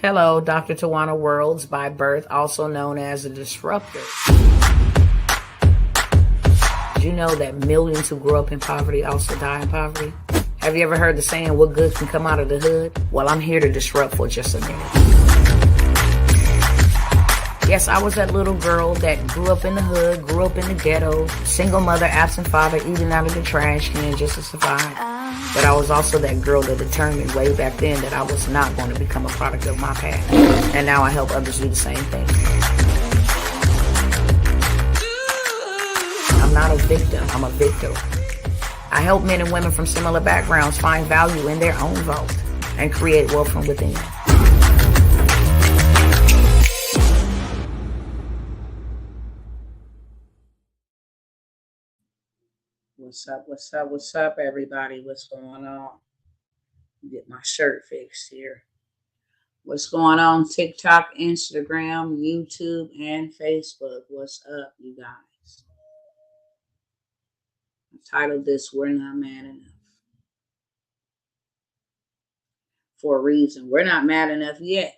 Hello, Dr. Tawana Worlds by birth, also known as a disruptor. Did you know that millions who grow up in poverty also die in poverty? Have you ever heard the saying, what good can come out of the hood? Well, I'm here to disrupt for just a minute. Yes, I was that little girl that grew up in the hood, grew up in the ghetto, single mother, absent father, eating out of the trash can just to survive. But I was also that girl that determined way back then that I was not going to become a product of my past. And now I help others do the same thing. I'm not a victim, I'm a victor. I help men and women from similar backgrounds find value in their own vote and create wealth from within. What's up, everybody? What's going on? Get my shirt fixed here. What's going on? TikTok, Instagram, YouTube, and Facebook. What's up, you guys? I titled this, We're Not Mad Enough. For a reason. We're not mad enough yet.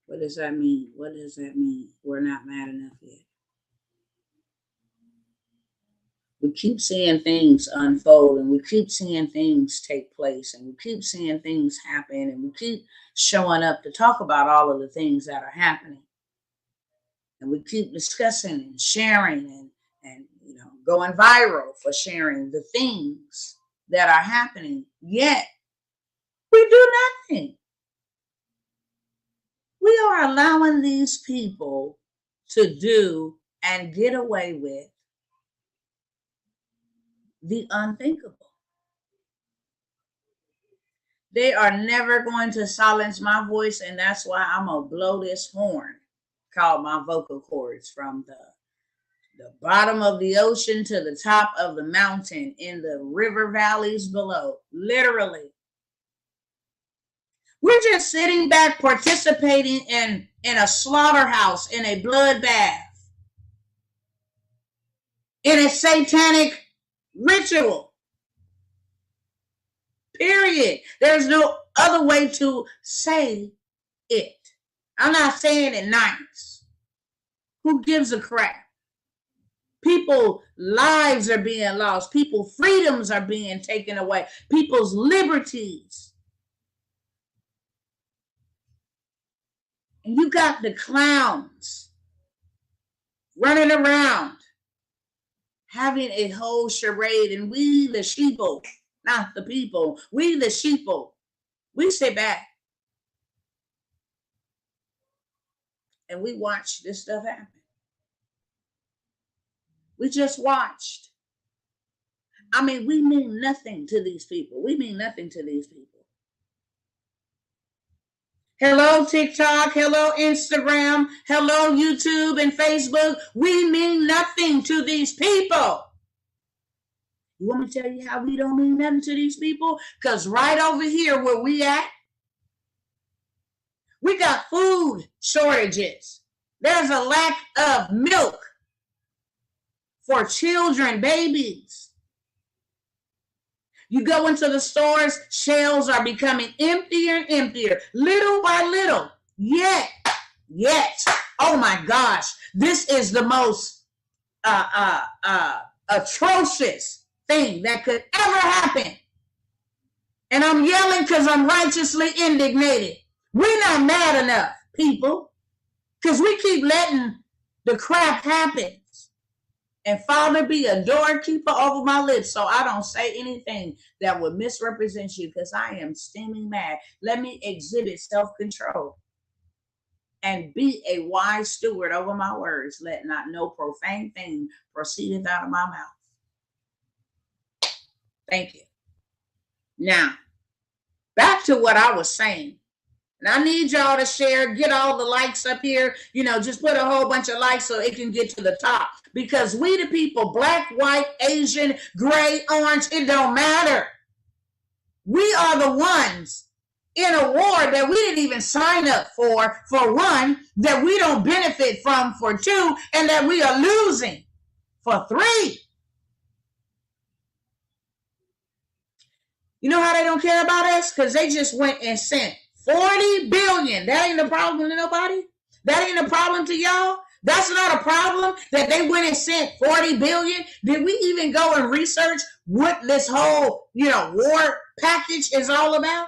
What does that mean? What does that mean? We're not mad enough yet. We keep seeing things unfold, and we keep seeing things take place, and we keep seeing things happen, and we keep showing up to talk about all of the things that are happening. And we keep discussing and sharing and going viral for sharing the things that are happening. Yet we do nothing. We are allowing these people to do and get away with the unthinkable. They are never going to silence my voice, and that's why I'm going to blow this horn called my vocal cords from the bottom of the ocean to the top of the mountain in the river valleys below. Literally. We're just sitting back participating in a slaughterhouse, in a bloodbath, in a satanic ritual. Period. There's no other way to say it. I'm not saying it nice. Who gives a crap? People's lives are being lost. People's freedoms are being taken away. People's liberties. And you got the clowns running around having a whole charade, and we the sheeple, not the people, we the sheeple, we sit back and we watch this stuff happen. We just watched. I mean, we mean nothing to these people. We mean nothing to these people. Hello, TikTok. Hello, Instagram. Hello, YouTube and Facebook. We mean nothing to these people. You want me to tell you how we don't mean nothing to these people? Because right over here where we at, we got food shortages. There's a lack of milk for children, babies. You go into the stores, shelves are becoming emptier and emptier, little by little. Yet, oh my gosh, this is the most atrocious thing that could ever happen. And I'm yelling because I'm righteously indignated. We're not mad enough, people, because we keep letting the crap happen. And Father, be a doorkeeper over my lips so I don't say anything that would misrepresent you, because I am steaming mad. Let me exhibit self-control and be a wise steward over my words. Let not no profane thing proceed out of my mouth. Thank you. Now, back to what I was saying. And I need y'all to share, get all the likes up here. Just put a whole bunch of likes so it can get to the top. Because we the people, black, white, Asian, gray, orange, it don't matter. We are the ones in a war that we didn't even sign up for one, that we don't benefit from for two, and that we are losing for three. You know how they don't care about us? Because they just went and sent 40 billion. That ain't a problem to nobody. That ain't a problem to y'all. That's not a problem that they went and sent 40 billion. Did we even go and research what this whole, war package is all about?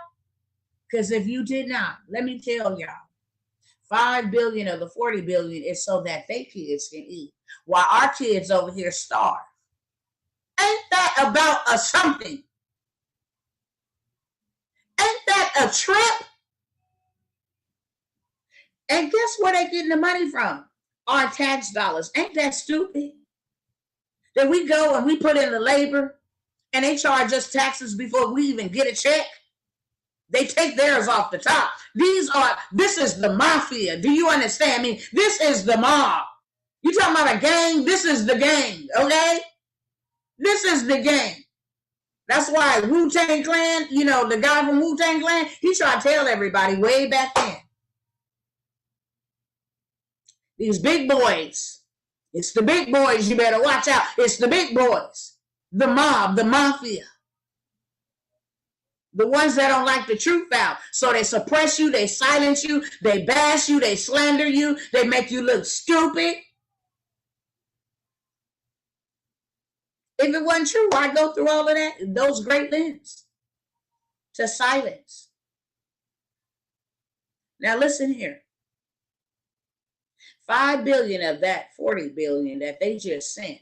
Because if you did not, let me tell y'all, 5 billion of the 40 billion is so that they kids can eat, while our kids over here starve. Ain't that about a something? Ain't that a trip? And guess where they getting the money from? Our tax dollars. Ain't that stupid? That we go and we put in the labor and they charge us taxes before we even get a check. They take theirs off the top. This is the mafia. Do you understand me? This is the mob. You talking about a gang? This is the gang, okay? This is the gang. That's why Wu-Tang Clan, the guy from Wu-Tang Clan, he tried to tell everybody way back then. These big boys. It's the big boys. You better watch out. It's the big boys. The mob, the mafia. The ones that don't like the truth out. So they suppress you, they silence you, they bash you, they slander you, they make you look stupid. If it wasn't true, why go through all of that? Those great lengths to silence. Now listen here. 5 billion of that 40 billion that they just sent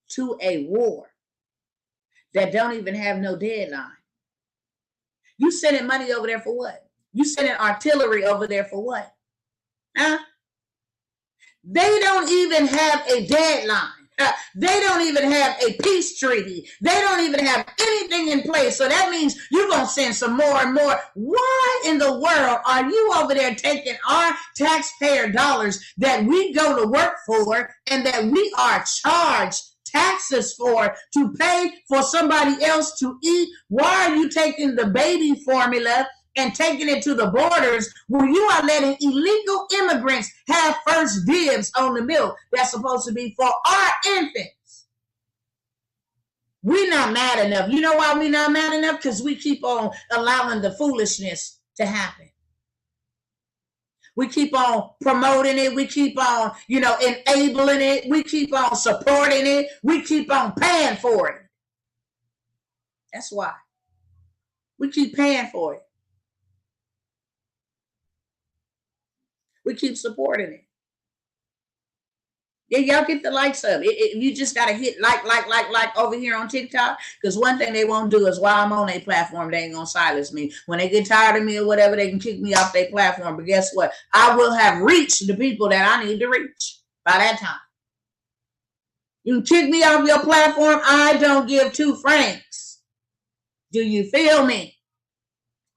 to a war that don't even have no deadline. You sending money over there for what? You sending artillery over there for what? Huh? They don't even have a deadline. They don't even have a peace treaty. They don't even have anything in place. So that means you're going to send some more and more. Why in the world are you over there taking our taxpayer dollars that we go to work for and that we are charged taxes for to pay for somebody else to eat? Why are you taking the baby formula and taking it to the borders where you are letting illegal immigrants have first dibs on the milk that's supposed to be for our infants? We're not mad enough. You know why we're not mad enough? Because we keep on allowing the foolishness to happen. We keep on promoting it. We keep on, enabling it. We keep on supporting it. We keep on paying for it. That's why. We keep paying for it. We keep supporting it. Yeah, y'all get the likes of it. You just got to hit like over here on TikTok. Because one thing they won't do is while I'm on their platform, they ain't going to silence me. When they get tired of me or whatever, they can kick me off their platform. But guess what? I will have reached the people that I need to reach by that time. You can kick me off your platform. I don't give 2 francs. Do you feel me?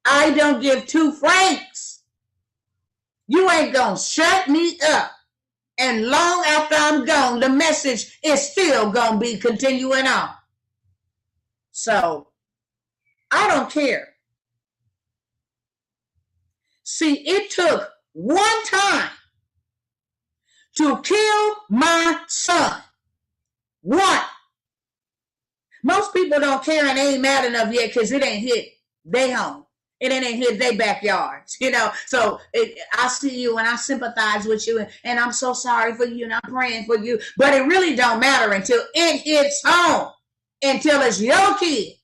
I don't give 2 francs. You ain't going to shut me up. And long after I'm gone, the message is still going to be continuing on. So, I don't care. See, it took one time to kill my son. One. Most people don't care and ain't mad enough yet because it ain't hit their home. It ain't hit their backyards, So I see you and I sympathize with you and I'm so sorry for you and I'm praying for you. But it really don't matter until it hits home, until it's your kid,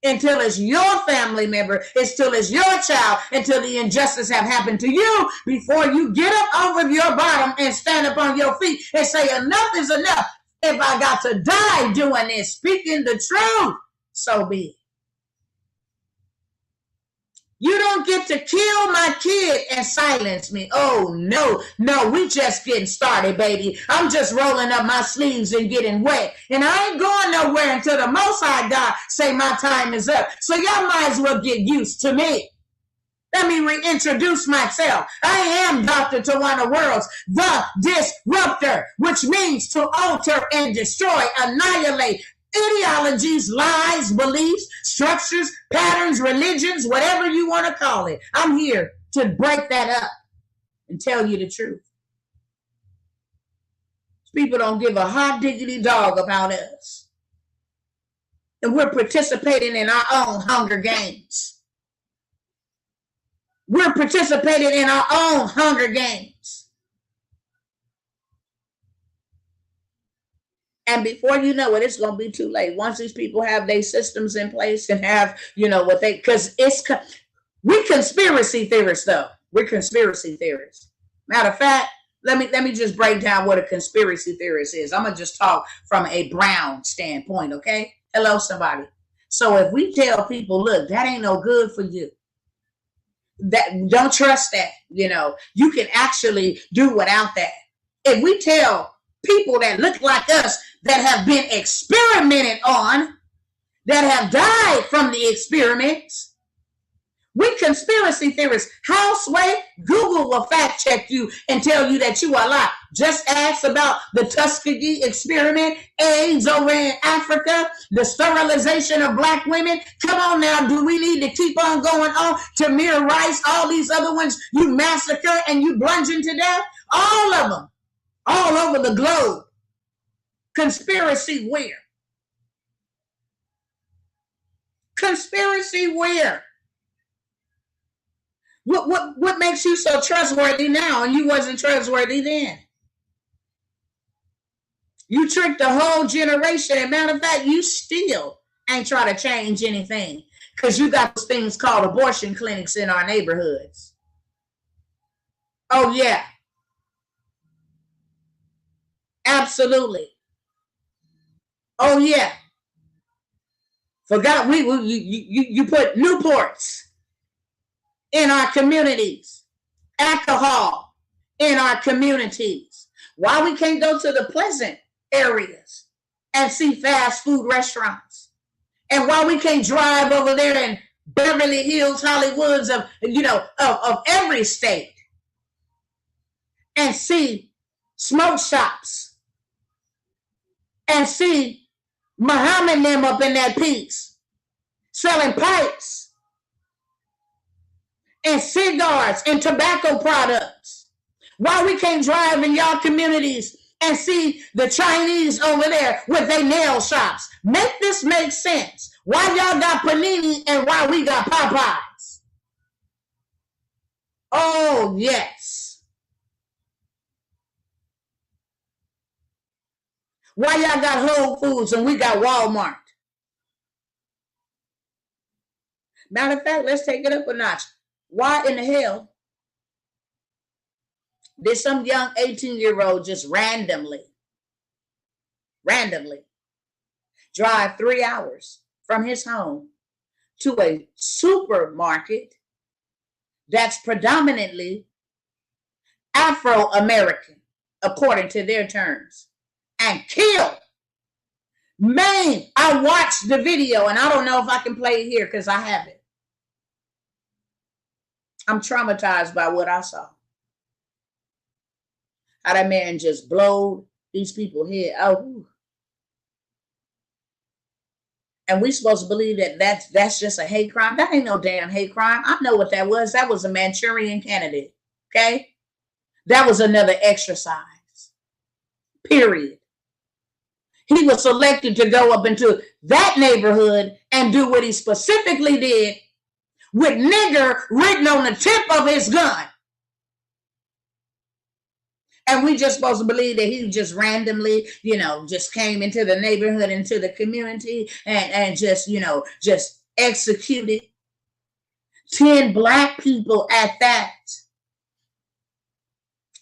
until it's your family member, until it's your child, until the injustice have happened to you before you get up over your bottom and stand up on your feet and say enough is enough. If I got to die doing this, speaking the truth, so be it. You don't get to kill my kid and silence me. Oh, no, we just getting started, baby. I'm just rolling up my sleeves and getting wet. And I ain't going nowhere until the Most High God say my time is up. So y'all might as well get used to me. Let me reintroduce myself. I am Dr. Tawana Worlds, the disruptor, which means to alter and destroy, annihilate, ideologies, lies, beliefs, structures, patterns, religions, whatever you want to call it. I'm here to break that up and tell you the truth. People don't give a hot diggity dog about us. And we're participating in our own Hunger Games. We're participating in our own Hunger Games. And before you know it, it's going to be too late. Once these people have their systems in place and have, what they, because we conspiracy theorists, though. We're conspiracy theorists. Matter of fact, let me just break down what a conspiracy theorist is. I'm going to just talk from a Brown standpoint, okay? Hello, somebody. So if we tell people, look, that ain't no good for you, that don't trust that, you can actually do without that. If we tell people that look like us, that have been experimented on, that have died from the experiments, we conspiracy theorists. Houseway, Google will fact check you and tell you that you are lying. Just ask about the Tuskegee experiment, AIDS over in Africa, the sterilization of Black women. Come on now, do we need to keep on going on? Tamir Rice, all these other ones you massacre and you bludgeon to death? All of them, all over the globe. Conspiracy where? Conspiracy where? What makes you so trustworthy now and you wasn't trustworthy then? You tricked a whole generation. And matter of fact, you still ain't trying to change anything because you got those things called abortion clinics in our neighborhoods. Oh, yeah. Absolutely. Oh, yeah. Forgot you put Newports in our communities, alcohol in our communities. Why we can't go to the pleasant areas and see fast food restaurants? And why we can't drive over there in Beverly Hills, Hollywoods of every state and see smoke shops and see Muhammad them up in that piece selling pipes and cigars and tobacco products? Why we can't drive in y'all communities and see the Chinese over there with their nail shops? Make this make sense. Why y'all got Panini and why we got Popeyes? Oh, yes. Why y'all got Whole Foods and we got Walmart? Matter of fact, let's take it up a notch. Why in the hell did some young 18-year-old just randomly drive 3 hours from his home to a supermarket that's predominantly Afro-American, according to their terms, and kill? Man, I watched the video, and I don't know if I can play it here because I haven't. I'm traumatized by what I saw. How that man just blowed these people's head out. And we supposed to believe that that's just a hate crime. That ain't no damn hate crime. I know what that was. That was a Manchurian candidate. Okay? That was another exercise. Period. He was selected to go up into that neighborhood and do what he specifically did with nigger written on the tip of his gun. And we just supposed to believe that he just randomly, just came into the neighborhood, into the community and just, just executed 10 Black people at that.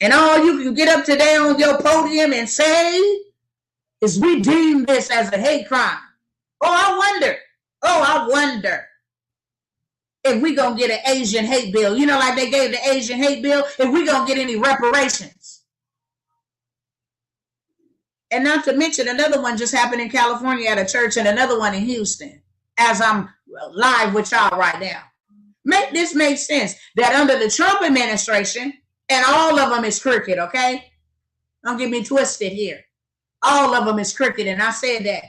And all you can get up today on your podium and say is we deem this as a hate crime. I wonder if we gonna get an Asian hate bill. Like they gave the Asian hate bill, if we gonna get any reparations. And not to mention another one just happened in California at a church and another one in Houston as I'm live with y'all right now. Make this make sense that under the Trump administration, and all of them is crooked, okay? Don't get me twisted here. All of them is crooked, and I said that.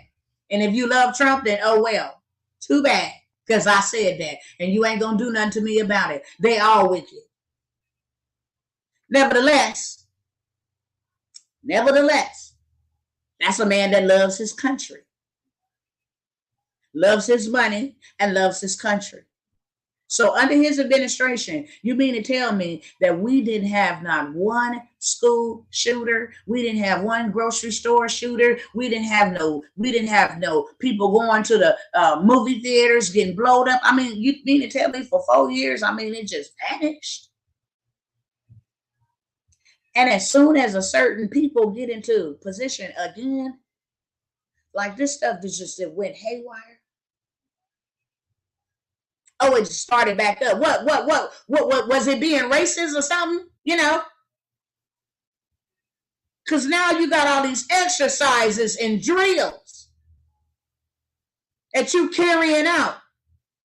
And if you love Trump, then oh well. Too bad, because I said that. And you ain't going to do nothing to me about it. They all wicked. Nevertheless, that's a man that loves his country. loves his money, and loves his country. So under his administration, you mean to tell me that we didn't have not one school shooter, we didn't have one grocery store shooter, we didn't have no people going to the movie theaters getting blowed up. I mean, you mean to tell me for 4 years, I mean, it just vanished. And as soon as a certain people get into position again, like this stuff just it went haywire. Oh, it started back up. What was it being racist or something? You know, because now you got all these exercises and drills that you carrying out.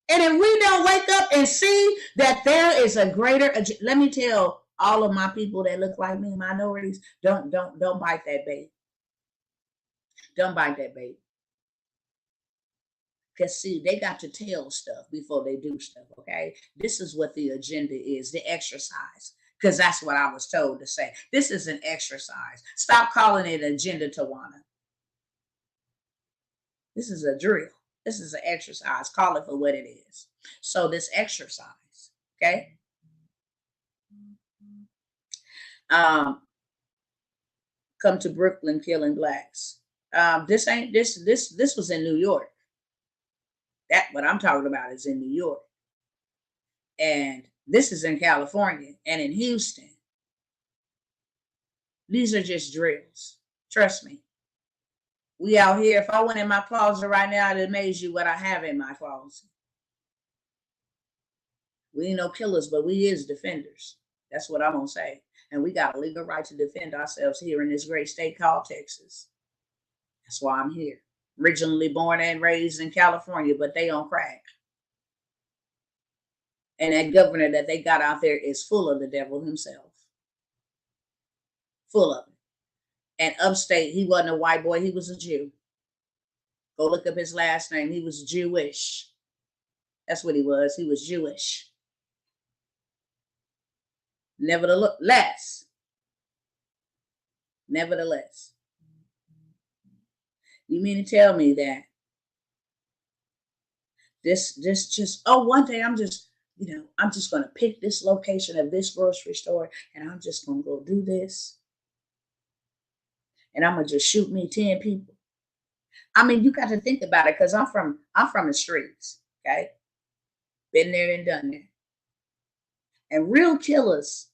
And if we don't wake up and see that there is a greater, let me tell all of my people that look like me, minorities, don't bite that bait. Don't bite that bait. Because see, they got to tell stuff before they do stuff, okay? This is what the agenda is, the exercise. Because that's what I was told to say. This is an exercise. Stop calling it agenda, Tawana. This is a drill. This is an exercise. Call it for what it is. So this exercise, okay? Come to Brooklyn killing blacks. This was in New York. That what I'm talking about is in New York. And this is in California and in Houston. These are just drills. Trust me. We out here. If I went in my closet right now, I'd amaze you what I have in my closet. We ain't no killers, but we is defenders. That's what I'm going to say. And we got a legal right to defend ourselves here in this great state called Texas. That's why I'm here. Originally born and raised in California, but they on crack. And that governor that they got out there is full of the devil himself. Full of it. And upstate, he wasn't a white boy, he was a Jew. Go look up his last name. He was Jewish. That's what he was. He was Jewish. Nevertheless, you mean to tell me that this just, oh, one day I'm just going to pick this location of this grocery store and I'm just going to go do this. And I'm going to just shoot me 10 people. I mean, you got to think about it because I'm from the streets, okay? Been there and done there. And real killers,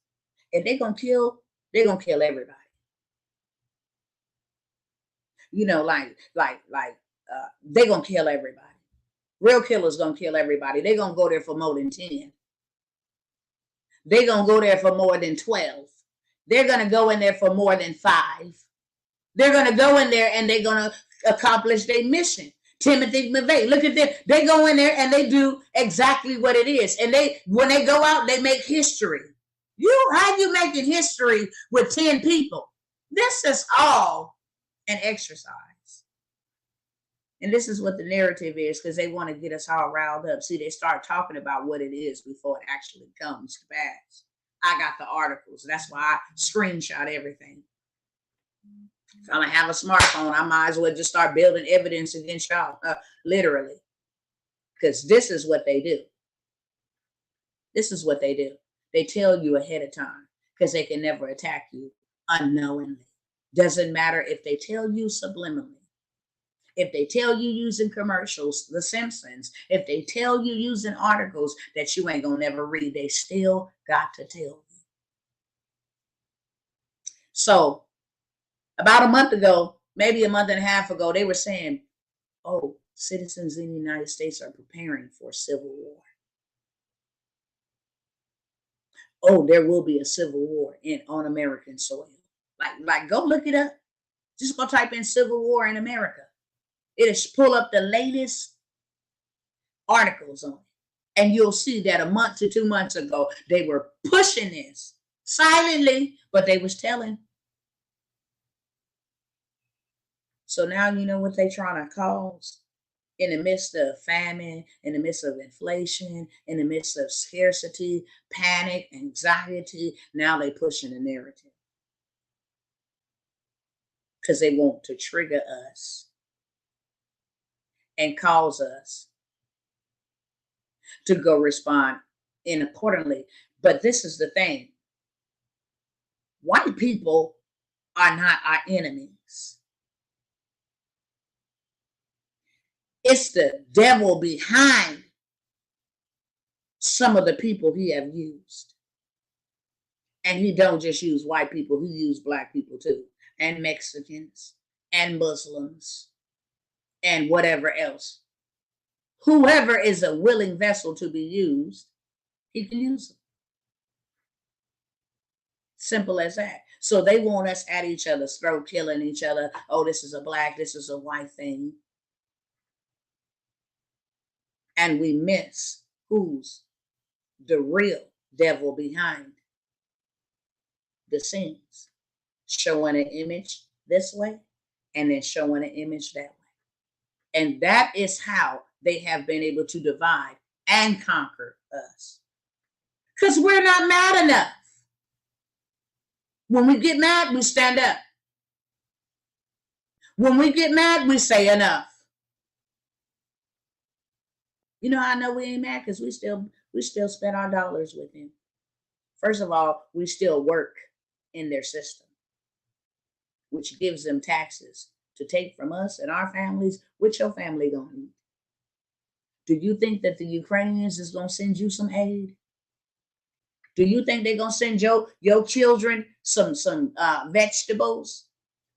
if they're going to kill everybody. You know, they're going to kill everybody. Real killers going to kill everybody. They're going to go there for more than 10. They're going to go there for more than 12. They're going to go in there for more than 5. They're going to go in there and they're going to accomplish their mission. Timothy McVeigh, look at them. They go in there and they do exactly what it is. And when they go out, they make history. How you making history with 10 people? This is all an exercise. And this is what the narrative is because they want to get us all riled up. See, they start talking about what it is before it actually comes to pass. I got the articles. That's why I screenshot everything. If I don't have a smartphone, I might as well just start building evidence against y'all, literally. Because this is what they do. This is what they do. They tell you ahead of time because they can never attack you unknowingly. Doesn't matter if they tell you subliminally. If they tell you using commercials, The Simpsons, if they tell you using articles that you ain't gonna never read, they still got to tell you. So about a month ago, maybe a month and a half ago, they were saying, oh, citizens in the United States are preparing for civil war. Oh, there will be a civil war on American soil. Like, go look it up. Just go type in civil war in America. It'll pull up the latest articles on it. And you'll see that a month to 2 months ago, they were pushing this silently, but they was telling. So now you know what they trying to cause? In the midst of famine, in the midst of inflation, in the midst of scarcity, panic, anxiety, now they pushing a narrative. Because they want to trigger us. and cause us to go respond in accordingly. But this is the thing. White people are not our enemies. It's the devil behind some of the people he have used. And he don't just use white people, he used black people too, and Mexicans, and Muslims, and whatever else. Whoever is a willing vessel to be used, he can use them. Simple as that. So they want us at each other's throat, killing each other. Oh, this is a black, this is a white thing. And we miss who's the real devil behind the scenes, showing an image this way and then showing an image that way. And that is how they have been able to divide and conquer us. Because we're not mad enough. When we get mad, we stand up. When we get mad, we say enough. You know how I know we ain't mad? Because we still spend our dollars with him. First of all, we still work in their system, which gives them taxes to take from us and our families. What your family gonna eat? Do you think that the Ukrainians is gonna send you some aid? Do you think they're gonna send your children some vegetables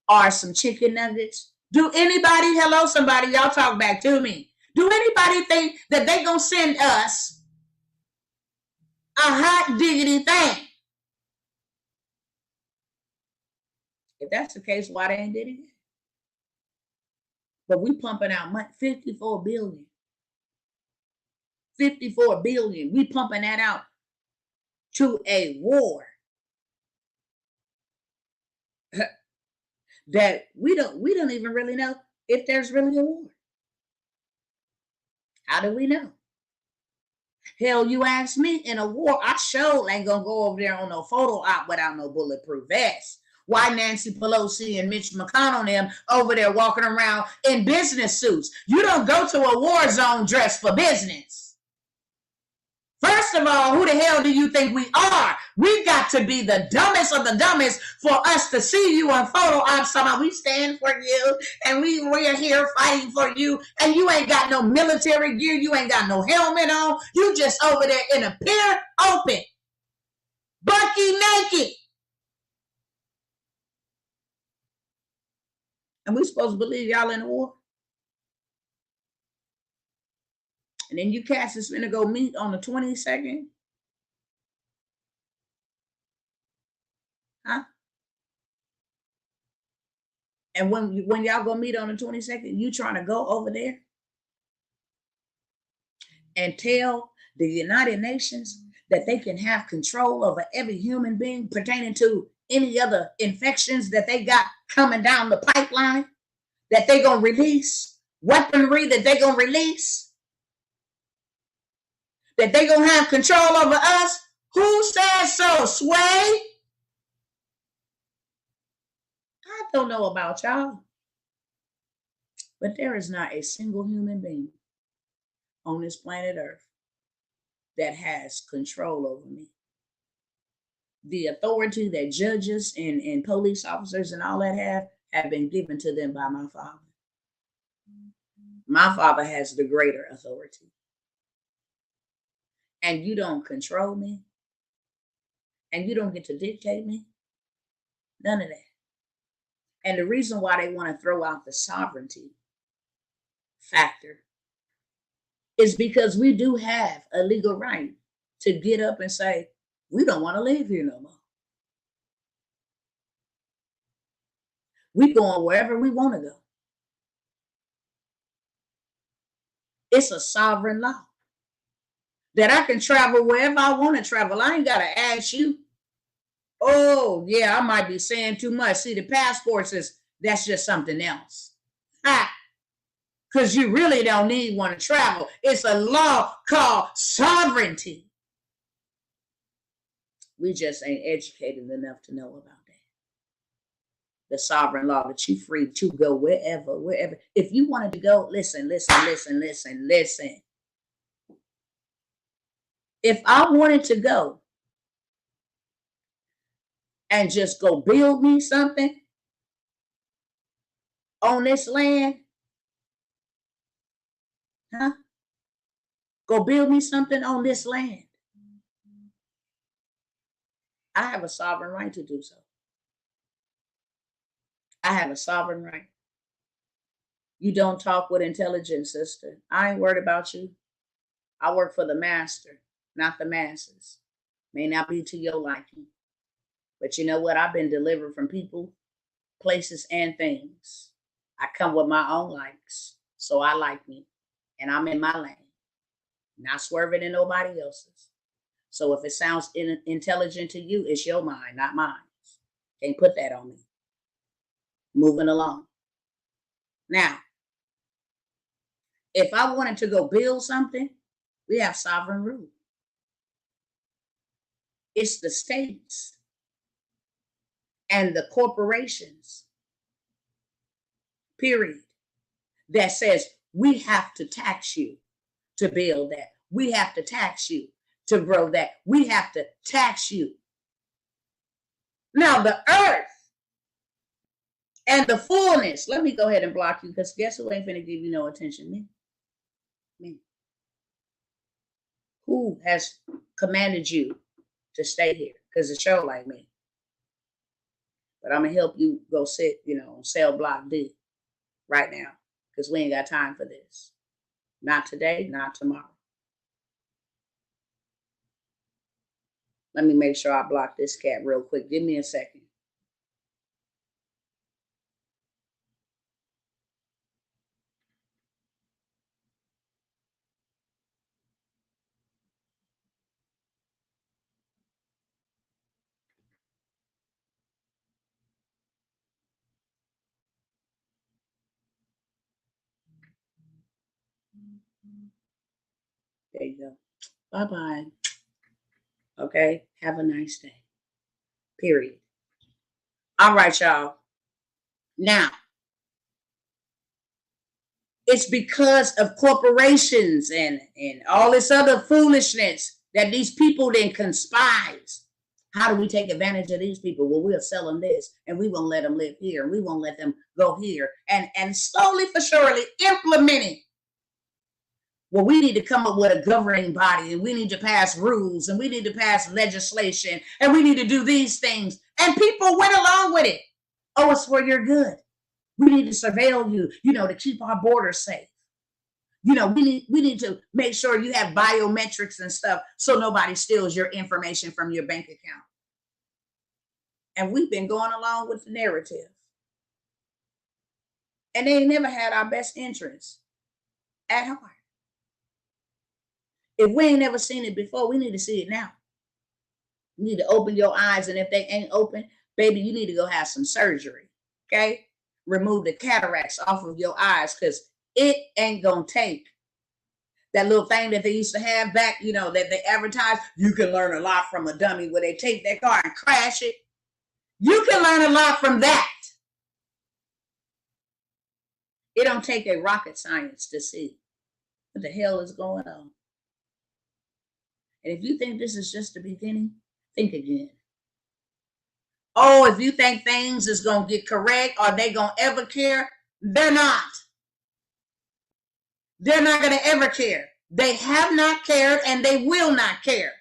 or some chicken nuggets? Do anybody, hello somebody, y'all talk back to me. Do anybody think that they gonna send us a hot diggity thing? If that's the case, why they ain't did it yet? But we pumping out money, 54 billion. 54 billion. We pumping that out to a war that we don't even really know if there's really a war. How do we know? Hell, you ask me, in a war, I sure ain't gonna go over there on no photo op without no bulletproof vest. Why Nancy Pelosi and Mitch McConnell and them over there walking around in business suits? You don't go to a war zone dressed for business. First of all, who the hell do you think we are? We got to be the dumbest of the dumbest for us to see you on photo ops. Somehow we stand for you and we're here fighting for you. And you ain't got no military gear. You ain't got no helmet on. You just over there in a pier open, bucky naked. And we supposed to believe y'all in the war? And then you cats is finna go meet on the 22nd? Huh? And when y'all go meet on the 22nd, you trying to go over there and tell the United Nations that they can have control over every human being pertaining to any other infections that they got coming down the pipeline, that they gonna release, weaponry that they gonna release, that they gonna have control over us? Who says so, Sway? I don't know about y'all, but there is not a single human being on this planet Earth that has control over me. The authority that judges and police officers and all that have been given to them by my Father. My Father has the greater authority. And you don't control me. And you don't get to dictate me. None of that. And the reason why they want to throw out the sovereignty factor is because we do have a legal right to get up and say, we don't want to live here no more. We going wherever we want to go. It's a sovereign law that I can travel wherever I want to travel. I ain't got to ask you. Oh, yeah, I might be saying too much. See, the passports that's just something else. Because you really don't need one to travel. It's a law called sovereignty. We just ain't educated enough to know about that. the sovereign law that you're free to go wherever. If you wanted to go, listen. If I wanted to go and just go build me something on this land, go build me something on this land, I have a sovereign right to do so. I have a sovereign right. You don't talk with intelligence, sister. I ain't worried about you. I work for the master, not the masses. May not be to your liking. But you know what? I've been delivered from people, places, and things. I come with my own likes. So I like me. And I'm in my lane. Not swerving in nobody else's. So if it sounds intelligent to you, it's your mind, not mine. Can't put that on me. Moving along. Now, if I wanted to go build something, we have sovereign rule. It's the states and the corporations, period, that says we have to tax you to build that. We have to tax you to grow that. We have to tax you. Now, the earth and the fullness. Let me go ahead and block you, because guess who ain't finna give you no attention? Me. Who has commanded you to stay here? Because it's show like me. But I'm going to help you go sit, on cell block D right now, because we ain't got time for this. Not today, not tomorrow. Let me make sure I block this cat real quick. Give me a second. There you go. Bye-bye. Okay, have a nice day. Period. All right, y'all. Now, it's because of corporations and all this other foolishness that these people then conspire. How do we take advantage of these people? Well, we'll sell them this, and we won't let them live here, and we won't let them go here. And slowly but surely implementing. Well, we need to come up with a governing body, and we need to pass rules, and we need to pass legislation, and we need to do these things. And people went along with it. Oh, it's for your good. We need to surveil you, to keep our borders safe. We need to make sure you have biometrics and stuff so nobody steals your information from your bank account. And we've been going along with the narrative. And they never had our best interests at heart. If we ain't never seen it before, we need to see it now. You need to open your eyes, and if they ain't open, baby, you need to go have some surgery, okay? Remove the cataracts off of your eyes, because it ain't gonna take that little thing that they used to have back, that they advertise. You can learn a lot from a dummy, where they take their car and crash it. You can learn a lot from that. It don't take a rocket science to see what the hell is going on. And if you think this is just the beginning, think again. Oh, if you think things is going to get correct, are they going to ever care? They're not. They're not going to ever care. They have not cared, and they will not care.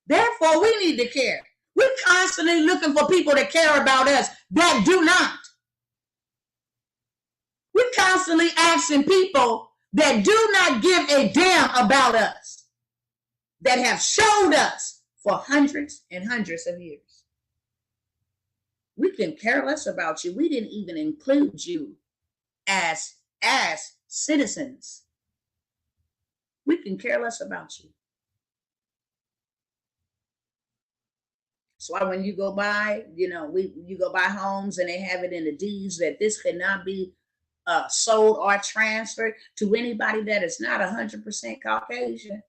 Therefore, we need to care. We're constantly looking for people that care about us that do not. We're constantly asking people that do not give a damn about us, that have showed us for hundreds and hundreds of years. We can care less about you. We didn't even include you as citizens. We can care less about you. So when you go by, you go buy homes and they have it in the deeds that this cannot be sold or transferred to anybody that is not 100% Caucasian.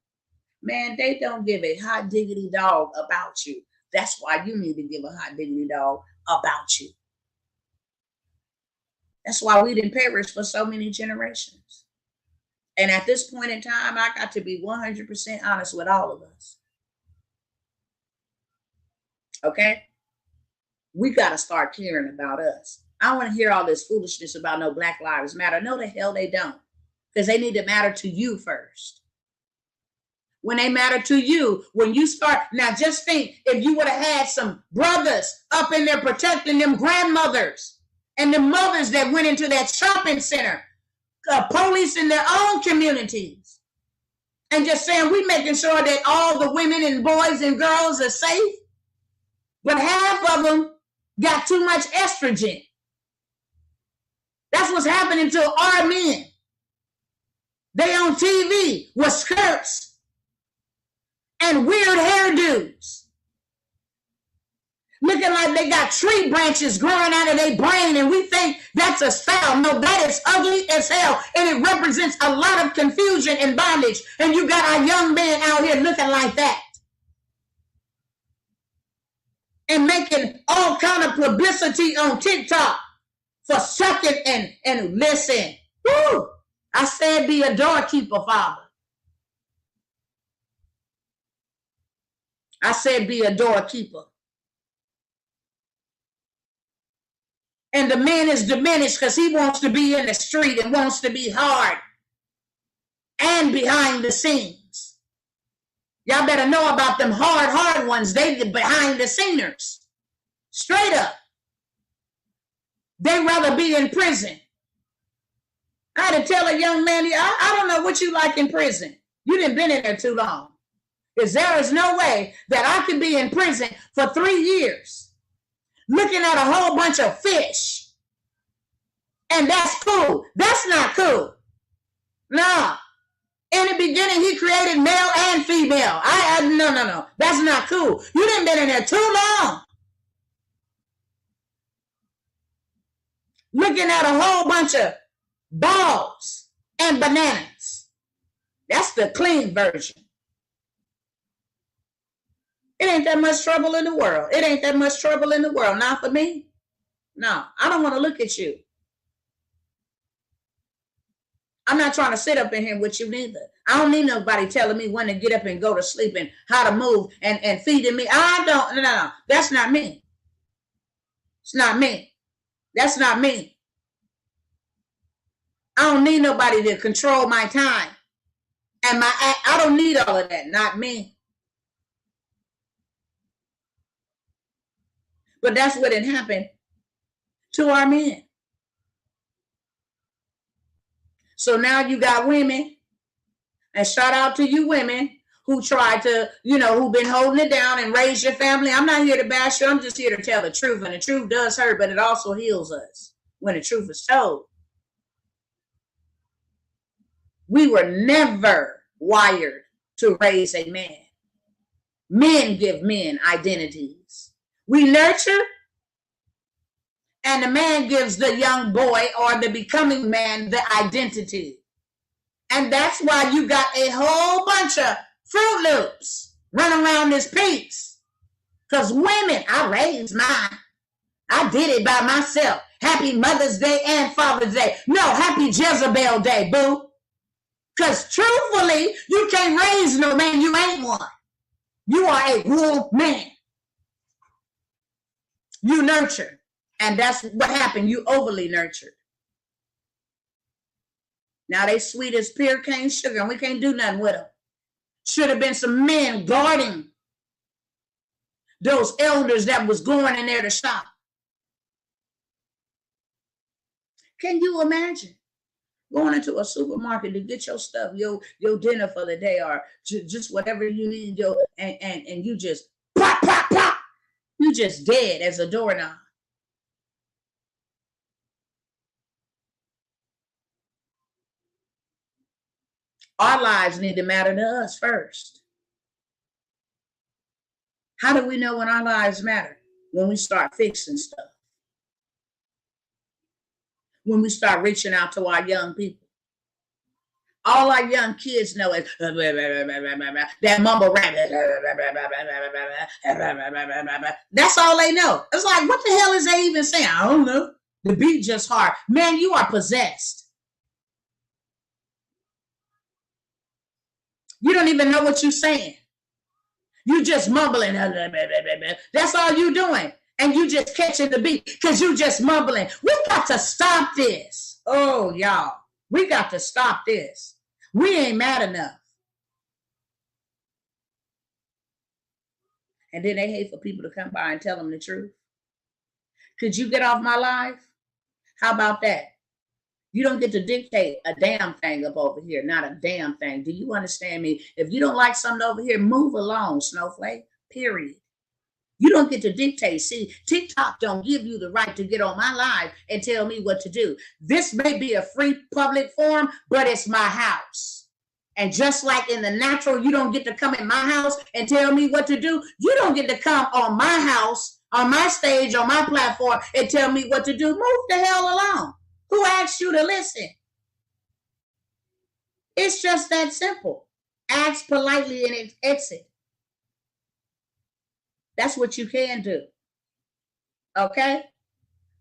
Man, they don't give a hot diggity dog about you. That's why you need to give a hot diggity dog about you. That's why we didn't perish for so many generations. And at this point in time, I got to be 100% honest with all of us. Okay? We got to start caring about us. I don't want to hear all this foolishness about no Black Lives Matter. No, the hell they don't. Because they need to matter to you first. When they matter to you, when you start, now just think if you would have had some brothers up in there protecting them grandmothers and the mothers that went into that shopping center, police in their own communities, and just saying we making sure that all the women and boys and girls are safe, but half of them got too much estrogen. That's what's happening to our men. They on TV with skirts and weird hairdos, looking like they got tree branches growing out of their brain, and we think that's a style. No, that is ugly as hell, and it represents a lot of confusion and bondage. And you got our young men out here looking like that and making all kind of publicity on TikTok for sucking and listen. Woo! I said be a doorkeeper, Father. I said be a doorkeeper. And the man is diminished because he wants to be in the street and wants to be hard and behind the scenes. Y'all better know about them hard ones. They behind the sceners. Straight up. They'd rather be in prison. I had to tell a young man, I don't know what you like in prison. You didn't been in there too long. Because there is no way that I could be in prison for 3 years looking at a whole bunch of fish. And that's cool. That's not cool. No. In the beginning, he created male and female. No. That's not cool. You didn't been in there too long looking at a whole bunch of balls and bananas. That's the clean version. It ain't that much trouble in the world. It ain't that much trouble in the world. Not for me. No, I don't want to look at you. I'm not trying to sit up in here with you neither. I don't need nobody telling me when to get up and go to sleep and how to move and feeding me. I don't. No. That's not me. It's not me. That's not me. I don't need nobody to control my time. And I don't need all of that. Not me. But that's what had happened to our men. So now you got women, and shout out to you women who tried to, who've been holding it down and raise your family. I'm not here to bash you. I'm just here to tell the truth. And the truth does hurt, but it also heals us when the truth is told. We were never wired to raise a man. Men give men identities. We nurture, and the man gives the young boy or the becoming man the identity. And that's why you got a whole bunch of Fruit Loops running around this piece. Because women, I raised mine. I did it by myself. Happy Mother's Day and Father's Day. No, happy Jezebel Day, boo. Because truthfully, you can't raise no man. You ain't one. You are a woman. You nurture. And that's what happened. You overly nurtured. Now they sweet as pure cane sugar, and we can't do nothing with them. Should have been some men guarding those elders that was going in there to shop. Can you imagine going into a supermarket to get your stuff, your dinner for the day, or just whatever you need, and you just pop, pop, pop. You just dead as a doorknob. Our lives need to matter to us first. How do we know when our lives matter? When we start fixing stuff. When we start reaching out to our young people. All our young kids know is that mumble rap. That's all they know. It's like, what the hell is they even saying? I don't know. The beat just hard. Man, you are possessed. You don't even know what you're saying. You just mumbling. That's all you doing. And you just catching the beat because you just mumbling. We got to stop this. Oh, y'all. We got to stop this. We ain't mad enough. And then they hate for people to come by and tell them the truth. Could you get off my life? How about that? You don't get to dictate a damn thing up over here. Not a damn thing. Do you understand me? If you don't like something over here, move along, snowflake. Period. You don't get to dictate. See, TikTok don't give you the right to get on my live and tell me what to do. This may be a free public forum, but it's my house. And just like in the natural, you don't get to come in my house and tell me what to do. You don't get to come on my house, on my stage, on my platform and tell me what to do. Move the hell along. Who asked you to listen? It's just that simple. Ask politely and exit. That's what you can do. Okay?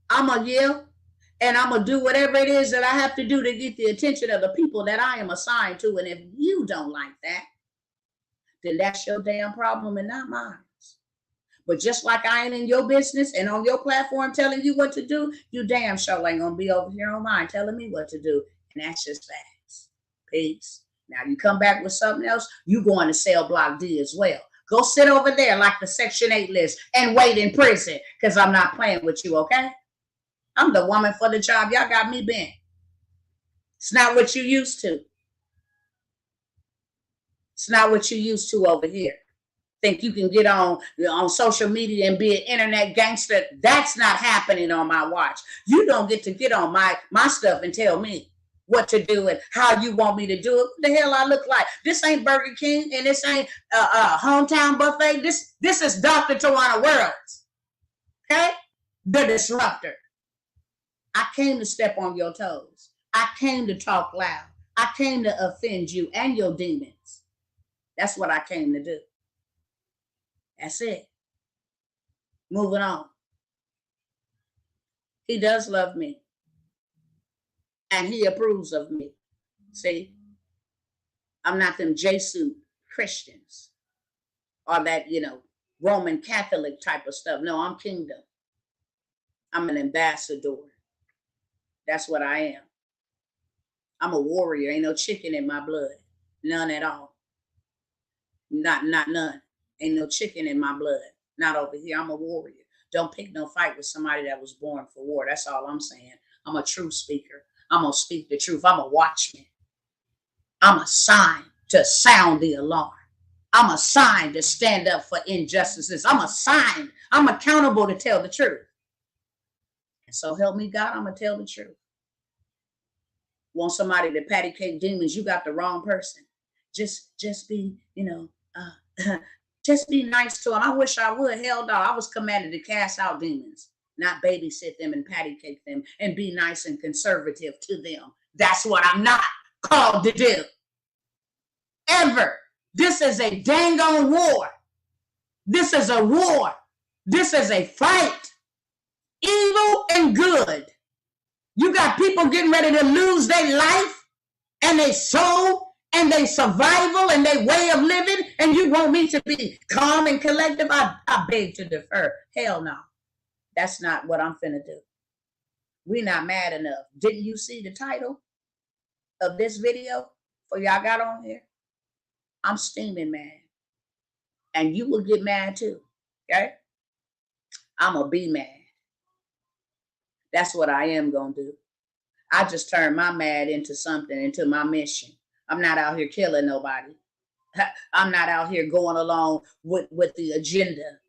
I'm going to yell and I'm going to do whatever it is that I have to do to get the attention of the people that I am assigned to. And if you don't like that, then that's your damn problem and not mine. But just like I ain't in your business and on your platform telling you what to do, you damn sure ain't going to be over here on mine telling me what to do. And that's just facts. Peace. Now you come back with something else, you going to cell block D as well. Go sit over there like the Section 8 list and wait in prison because I'm not playing with you, okay? I'm the woman for the job. Y'all got me bent. It's not what you used to. It's not what you used to over here. Think you can get on social media and be an internet gangster. That's not happening on my watch. You don't get to get on my stuff and tell me what to do and how you want me to do it. What the hell I look like? This ain't Burger King and this ain't Hometown Buffet. This is Dr. Tawana Worlds. Okay? The disruptor. I came to step on your toes. I came to talk loud. I came to offend you and your demons. That's what I came to do. That's it. Moving on. He does love me. And he approves of me. See? I'm not them Jesuit Christians. Or that, Roman Catholic type of stuff. No, I'm kingdom. I'm an ambassador. That's what I am. I'm a warrior. Ain't no chicken in my blood. None at all. Not none. Ain't no chicken in my blood. Not over here. I'm a warrior. Don't pick no fight with somebody that was born for war. That's all I'm saying. I'm a truth speaker. I'm going to speak the truth. I'm a watchman. I'm assigned to sound the alarm. I'm assigned to stand up for injustices. I'm assigned. I'm accountable to tell the truth. And so help me God, I'm going to tell the truth. Want somebody to patty cake demons, you got the wrong person. Just be, just be nice to them. I wish I would. Hell no, I was commanded to cast out demons, not babysit them and patty cake them and be nice and conservative to them. That's what I'm not called to do. Ever. This is a dang on war. This is a war. This is a fight. Evil and good. You got people getting ready to lose their life and their soul and their survival and their way of living, and you want me to be calm and collective? I beg to defer. Hell no. That's not what I'm finna do. We're not mad enough. Didn't you see the title of this video for y'all got on here? I'm steaming mad. And you will get mad too. Okay? I'm going to be mad. That's what I am going to do. I just turn my mad into something, into my mission. I'm not out here killing nobody. I'm not out here going along with the agenda.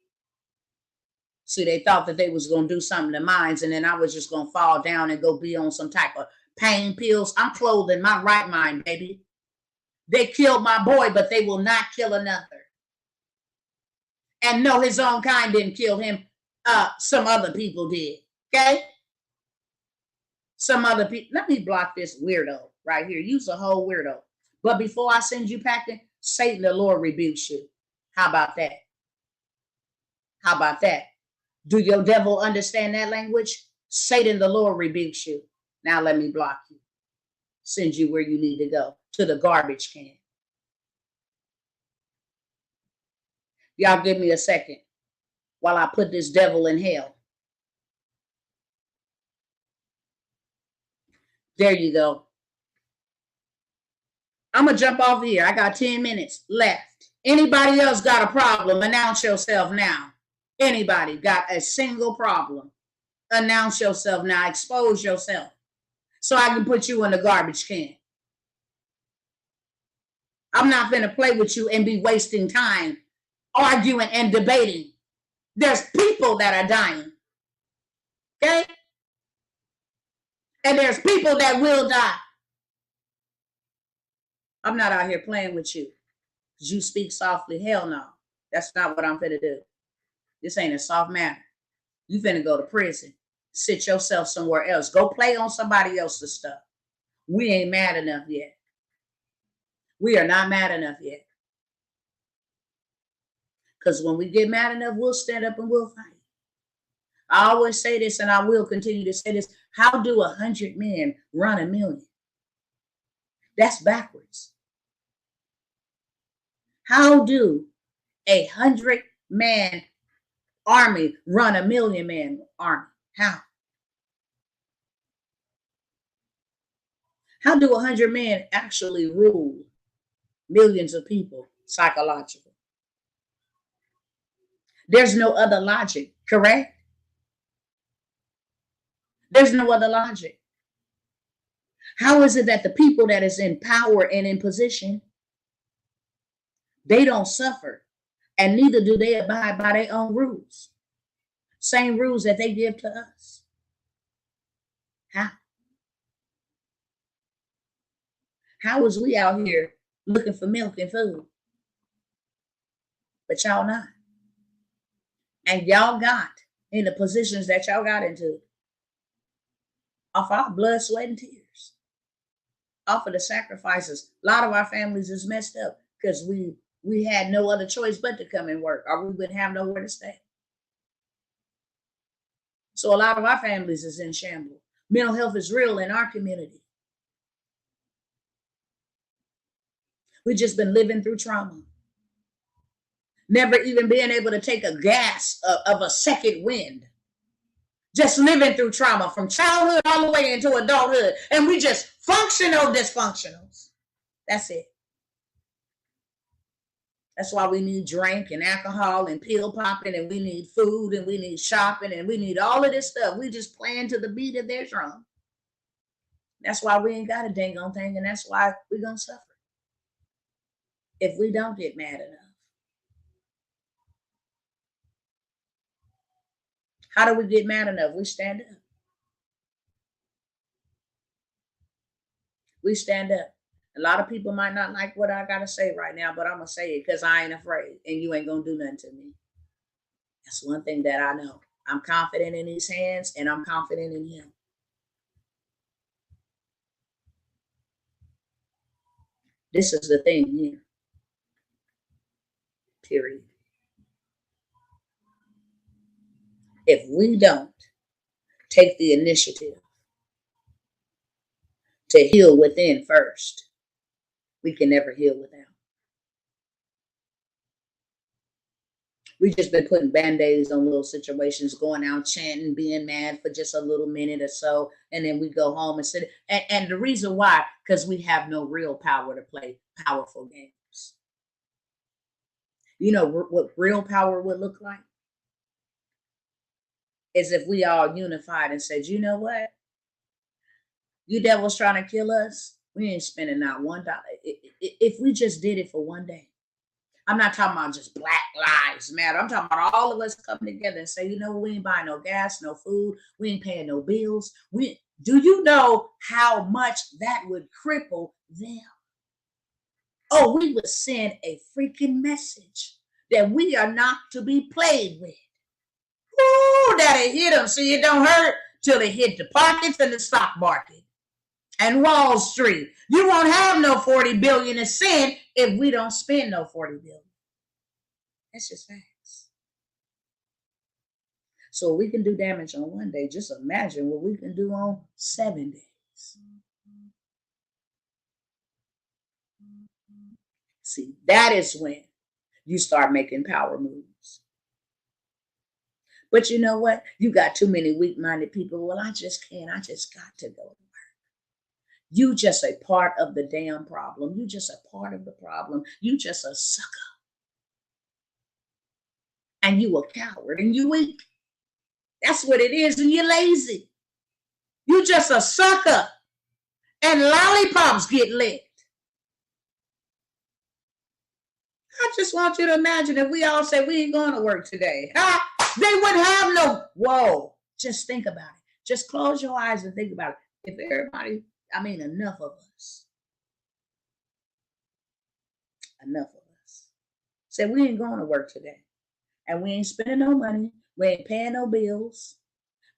See, they thought that they was going to do something to mine, and then I was just going to fall down and go be on some type of pain pills. I'm clothed in my right mind, baby. They killed my boy, but they will not kill another. And no, his own kind didn't kill him. Some other people did. Okay? Some other people. Let me block this weirdo right here. Use a whole weirdo. But before I send you packing, Satan, the Lord rebukes you. How about that? How about that? Do your devil understand that language? Satan, the Lord rebukes you. Now let me block you. Send you where you need to go, to the garbage can. Y'all give me a second while I put this devil in hell. There you go. I'm going to jump off here. I got 10 minutes left. Anybody else got a problem? Announce yourself now. Anybody got a single problem? Announce yourself now. Expose yourself so I can put you in the garbage can. I'm not going to play with you and be wasting time arguing and debating. There's people that are dying. Okay? And there's people that will die. I'm not out here playing with you. Because you speak softly. Hell no. That's not what I'm finna do. This ain't a soft matter. You finna go to prison. Sit yourself somewhere else. Go play on somebody else's stuff. We ain't mad enough yet. We are not mad enough yet. Because when we get mad enough, we'll stand up and we'll fight. I always say this, and I will continue to say this. How do 100 men run 1,000,000? That's backwards. How do 100-man army run 1,000,000-man army? How? How do 100 men actually rule millions of people psychologically? There's no other logic, correct? There's no other logic. How is it that the people that is in power and in position, they don't suffer, and neither do they abide by their own rules? Same rules that they give to us. How? How is we out here looking for milk and food, but y'all not? And y'all got in the positions that y'all got into off our blood, sweat, and tears, off of the sacrifices. A lot of our families is messed up because we had no other choice but to come and work, or we wouldn't have nowhere to stay. So a lot of our families is in shambles. Mental health is real in our community. We've just been living through trauma. Never even being able to take a gas of a second wind. Just living through trauma from childhood all the way into adulthood. And we just functional dysfunctionals. That's it. That's why we need drink and alcohol and pill popping, and we need food, and we need shopping, and we need all of this stuff. We just playing to the beat of their drum. That's why we ain't got a dang on thing, and that's why we're going to suffer if we don't get mad enough. How do we get mad enough? We stand up. We stand up. A lot of people might not like what I got to say right now, but I'm going to say it because I ain't afraid, and you ain't going to do nothing to me. That's one thing that I know. I'm confident in his hands, and I'm confident in him. This is the thing here. Period. If we don't take the initiative to heal within first, we can never heal without. We've just been putting band-aids on little situations, going out chanting, being mad for just a little minute or so, and then we go home and sit. And the reason why, because we have no real power to play powerful games. You know what real power would look like? Is if we all unified and said, you know what? You devils trying to kill us, we ain't spending not $1. If we just did it for one day. I'm not talking about just Black Lives Matter. I'm talking about all of us coming together and say, you know, we ain't buying no gas, no food. We ain't paying no bills. Do you know how much that would cripple them? Oh, we would send a freaking message that we are not to be played with. Ooh, that'll hit them. See, it don't hurt till it hit the pockets and the stock market and Wall Street. You won't have no 40 billion to send if we don't spend no 40 billion. That's just facts. So we can do damage on one day. Just imagine what we can do on 7 days. See, that is when you start making power moves. But you know what? You got too many weak-minded people. Well, I just can't. I just got to go. You just a part of the damn problem. You just a part of the problem. You just a sucker. And you a coward and you weak. That's what it is. And you're lazy. You just a sucker. And lollipops get licked. I just want you to imagine if we all say we ain't going to work today. They wouldn't have no, whoa. Just think about it. Just close your eyes and think about it. If everybody, enough of us. Enough of us. Say we ain't going to work today. And we ain't spending no money. We ain't paying no bills.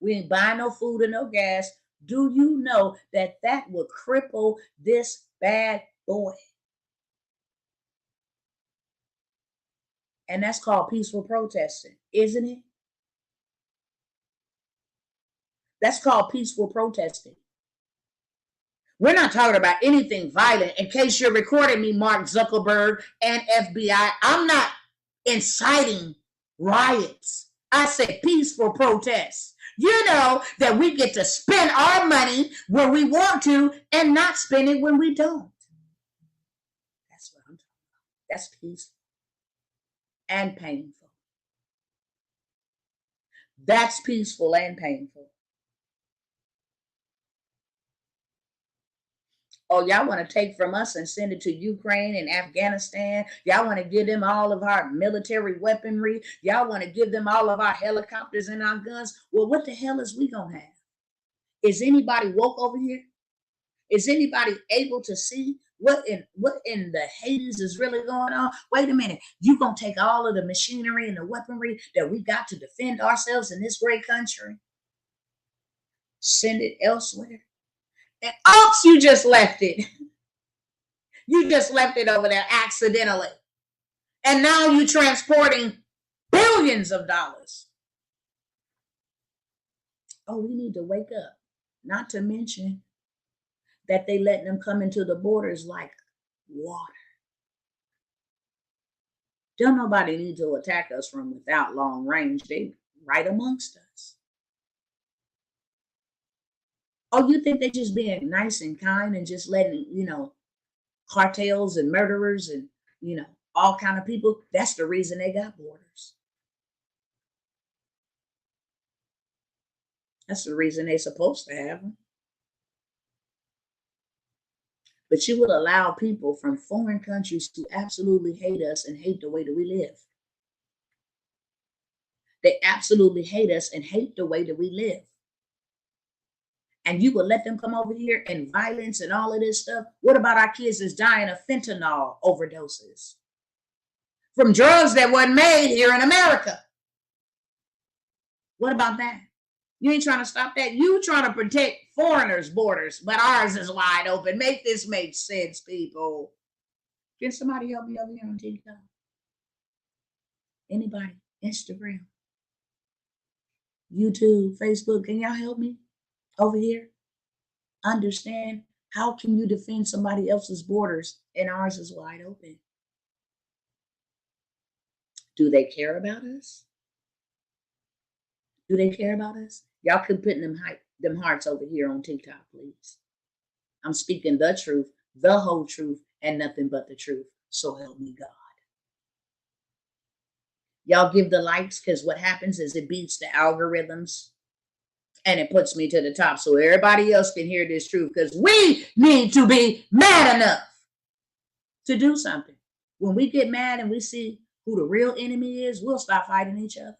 We ain't buying no food or no gas. Do you know that that would cripple this bad boy? And that's called peaceful protesting, isn't it? That's called peaceful protesting. We're not talking about anything violent. In case you're recording me, Mark Zuckerberg and FBI, I'm not inciting riots. I said peaceful protests. You know that we get to spend our money when we want to and not spend it when we don't. That's what I'm talking about. That's peaceful and painful. That's peaceful and painful. Oh, y'all want to take from us and send it to Ukraine and Afghanistan. Y'all want to give them all of our military weaponry. Y'all want to give them all of our helicopters and our guns. Well, what the hell is we going to have? Is anybody woke over here? Is anybody able to see what in the Hades is really going on? Wait a minute. You going to take all of the machinery and the weaponry that we got to defend ourselves in this great country? Send it elsewhere? And oops, you just left it. You just left it over there accidentally. And now you're transporting billions of dollars. Oh, we need to wake up. Not to mention that they letting them come into the borders like water. Don't nobody need to attack us from without long range. They right amongst us. Oh, you think they just being nice and kind and just letting, cartels and murderers and, all kind of people? That's the reason they got borders. That's the reason they're supposed to have them. But you will allow people from foreign countries to absolutely hate us and hate the way that we live. They absolutely hate us and hate the way that we live. And you will let them come over here and violence and all of this stuff? What about our kids that's dying of fentanyl overdoses? From drugs that weren't made here in America. What about that? You ain't trying to stop that. You trying to protect foreigners' borders, but ours is wide open. Make this make sense, people. Can somebody help me over here on TikTok? Anybody? Instagram? YouTube? Facebook? Can y'all help me over here? Understand, how can you defend somebody else's borders and ours is wide open? Do they care about us? Do they care about us? Y'all could put them hearts over here on TikTok, please. I'm speaking the truth, the whole truth, and nothing but the truth. So help me God. Y'all give the likes, because what happens is it beats the algorithms and it puts me to the top so everybody else can hear this truth, because we need to be mad enough to do something. When we get mad and we see who the real enemy is, we'll stop fighting each other.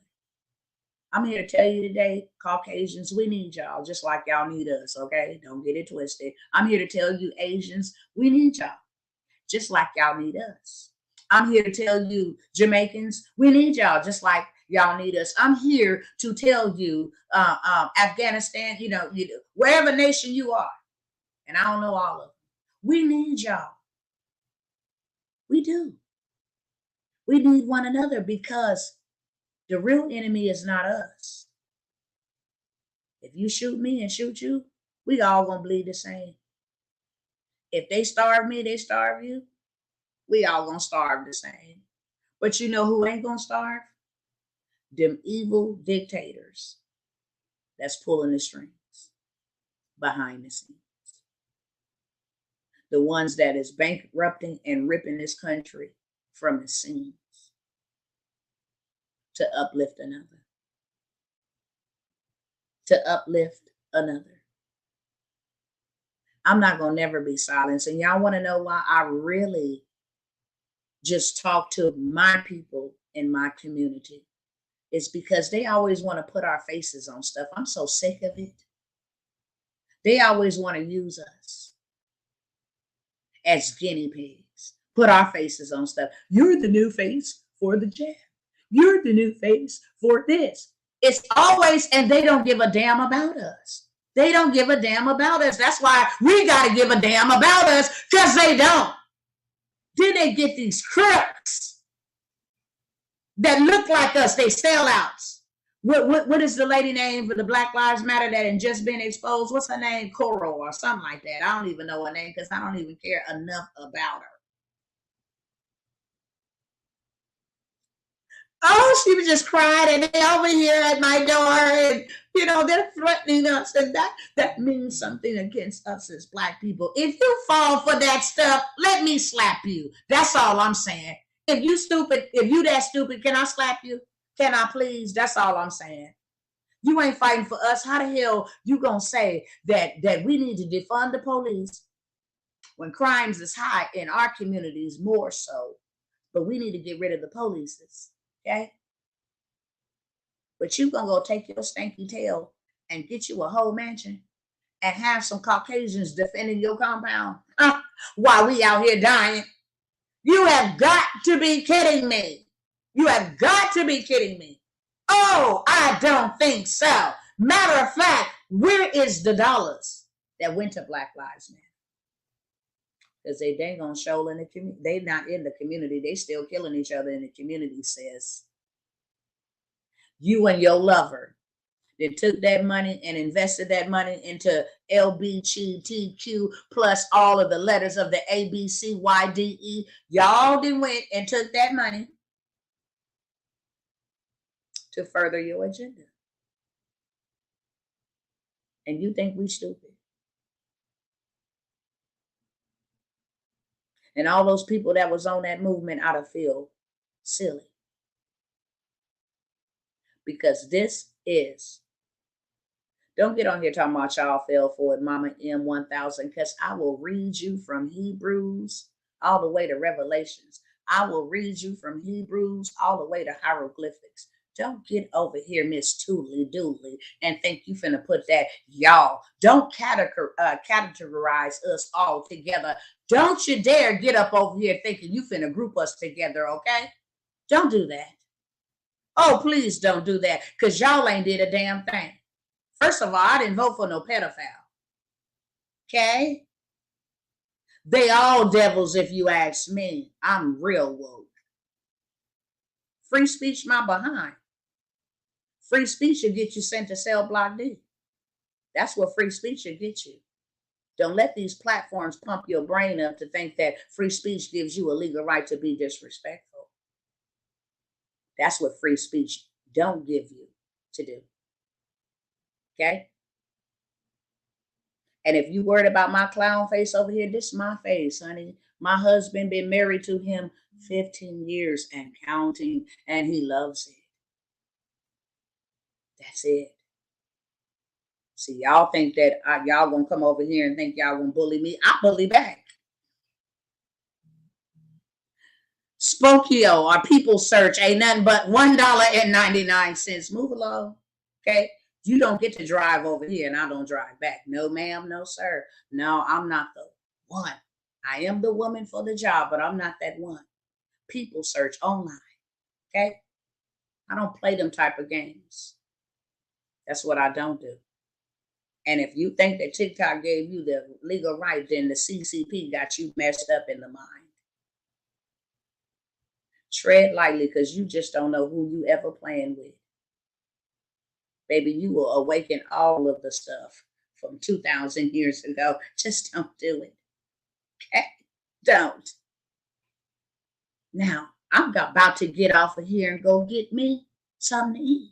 I'm here to tell you today, Caucasians, we need y'all just like y'all need us, okay? Don't get it twisted. I'm here to tell you, Asians, we need y'all just like y'all need us. I'm here to tell you, Jamaicans, we need y'all just like y'all need us. I'm here to tell you, Afghanistan, wherever nation you are, and I don't know all of them, we need y'all. We do. We need one another, because the real enemy is not us. you shoot me and shoot you, we all gonna bleed the same. If they starve me, they starve you, we all gonna starve the same. But you know who ain't gonna starve? Them evil dictators that's pulling the strings behind the scenes. The ones that is bankrupting and ripping this country from the seams to uplift another. To uplift another. I'm not gonna never be silenced. And y'all want to know why I really just talk to my people in my community? It's because they always want to put our faces on stuff. I'm so sick of it. They always want to use us as guinea pigs, put our faces on stuff. You're the new face for the jab. You're the new face for this. It's always, and they don't give a damn about us. They don't give a damn about us. That's why we got to give a damn about us, because they don't. Then they get these crooks that look like us. They sellouts. What is the lady name for the Black Lives Matter that had just been exposed? What's her name? Coral or something like that. I don't even know her name because I don't even care enough about her. Oh, she was just crying, and they over here at my door, and they're threatening us, and that means something against us as Black people. If you fall for that stuff, let me slap you. That's all I'm saying. If you that stupid, can I slap you? Can I please? That's all I'm saying. You ain't fighting for us. How the hell you gonna say that we need to defund the police when crimes is high in our communities more so, but we need to get rid of the polices, okay? But you gonna go take your stanky tail and get you a whole mansion and have some Caucasians defending your compound while we out here dying? You have got to be kidding me. You have got to be kidding me. Oh, I don't think so. Matter of fact, where is the dollars that went to Black Lives Matter? Because they ain't gonna show in the community. They not in the community. They still killing each other in the community, sis. You and your lover that took that money and invested that money into LGBTQ plus all of the letters of the ABCYDE. Y'all then went and took that money to further your agenda. And you think we stupid. And all those people that was on that movement ought to feel silly. Because this is, don't get on here talking about y'all fell for it, Mama M1000, because I will read you from Hebrews all the way to Revelations. I will read you from Hebrews all the way to hieroglyphics. Don't get over here, Miss Toodly Doodly, and think you finna put that y'all. Don't categorize us all together. Don't you dare get up over here thinking you finna group us together, okay? Don't do that. Oh, please don't do that, because y'all ain't did a damn thing. First of all, I didn't vote for no pedophile. Okay? They all devils, if you ask me. I'm real woke. Free speech, my behind. Free speech should get you sent to cell block D. That's what free speech should get you. Don't let these platforms pump your brain up to think that free speech gives you a legal right to be disrespectful. That's what free speech don't give you to do. Okay? And if you worried about my clown face over here, this is my face, honey. My husband been married to him 15 years and counting, and he loves it. That's it. See, y'all think that y'all gonna come over here and think y'all gonna bully me. I bully back. Spokio, our people search ain't nothing but $1.99. Move along. Okay. You don't get to drive over here and I don't drive back. No, ma'am. No, sir. No, I'm not the one. I am the woman for the job, but I'm not that one. People search online. Okay. I don't play them type of games. That's what I don't do. And if you think that TikTok gave you the legal right, then the CCP got you messed up in the mind. Tread lightly, because you just don't know who you ever playing with. baby, you will awaken all of the stuff from 2,000 years ago. Just don't do it. Okay? Don't. Now, I'm about to get off of here and go get me something to eat.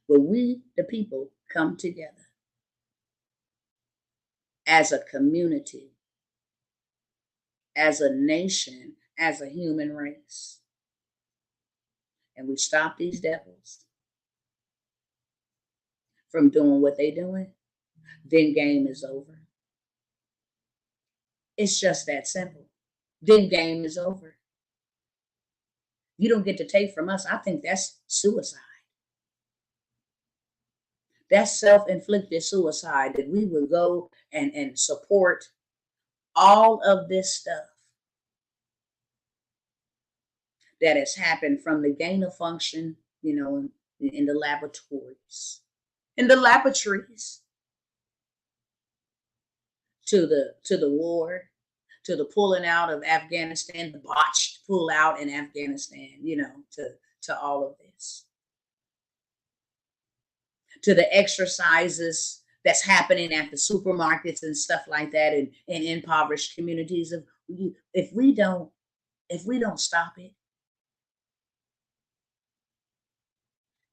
But we, the people, come together as a community, as a nation, as a human race, and we stop these devils from doing what they're doing, then game is over. It's just that simple. Then game is over. You don't get to take from us. I think that's suicide. That's self-inflicted suicide, that we would go and support all of this stuff that has happened, from the gain of function, in the laboratories, to the war, to the pulling out of Afghanistan, the botched pull out in Afghanistan, to all of this, to the exercises that's happening at the supermarkets and stuff like that, in impoverished communities. If we don't stop it,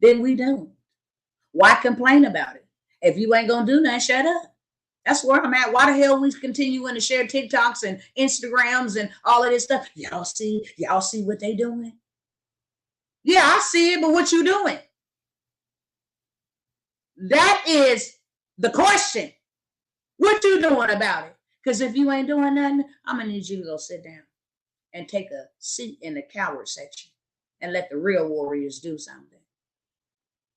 then we don't. Why complain about it? If you ain't gonna do nothing, shut up. That's where I'm at. Why the hell we continuing to share TikToks and Instagrams and all of this stuff? Y'all see what they doing? Yeah, I see it, but what you doing? That is the question. What you doing about it? Because if you ain't doing nothing, I'm gonna need you to go sit down and take a seat in the coward section and let the real warriors do something.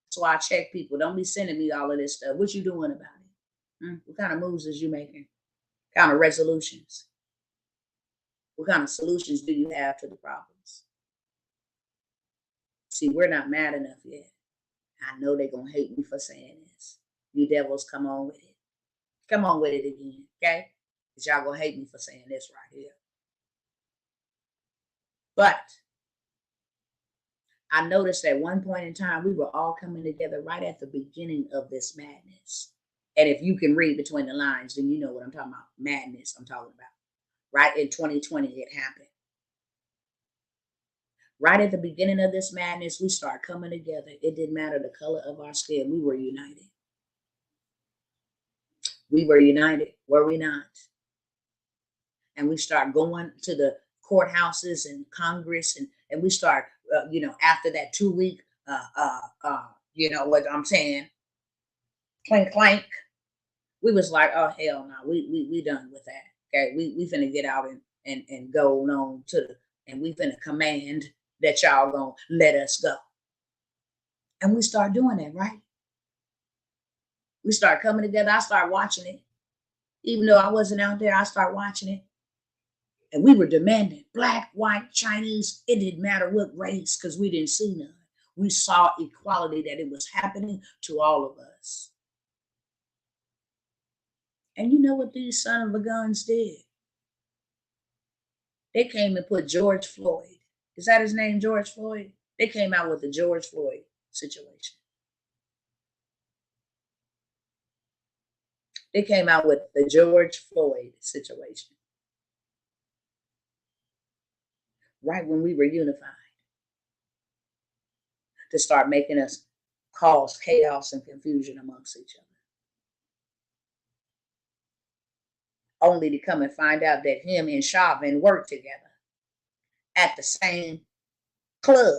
That's why I check people. Don't be sending me all of this stuff. What you doing about it? What kind of moves is you making? What kind of resolutions? What kind of solutions do you have to the problems? See, we're not mad enough yet. I know they're going to hate me for saying this. You devils, come on with it. Come on with it again, okay? Because y'all going to hate me for saying this right here. But I noticed at one point in time, we were all coming together right at the beginning of this madness. And if you can read between the lines, then you know what I'm talking about. Madness I'm talking about. Right in 2020, it happened. Right at the beginning of this madness, we start coming together. It didn't matter the color of our skin. We were united. We were united, were we not? And we start going to the courthouses and Congress, and we start, after that 2 week, what I'm saying, clink clank, we was like, oh hell no, we done with that. Okay, we finna get out and go on and we finna command that y'all gonna let us go. And we start doing that, right? We start coming together. I start watching it. Even though I wasn't out there, I start watching it. And we were demanding black, white, Chinese. It didn't matter what race, because we didn't see none. We saw equality, that it was happening to all of us. And you know what these son of a guns did? They came and put George Floyd. Is that his name, George Floyd? They came out with the George Floyd situation. They came out with the George Floyd situation. Right when we were unified, to start making us cause chaos and confusion amongst each other. Only to come and find out that him and Chauvin worked together at the same club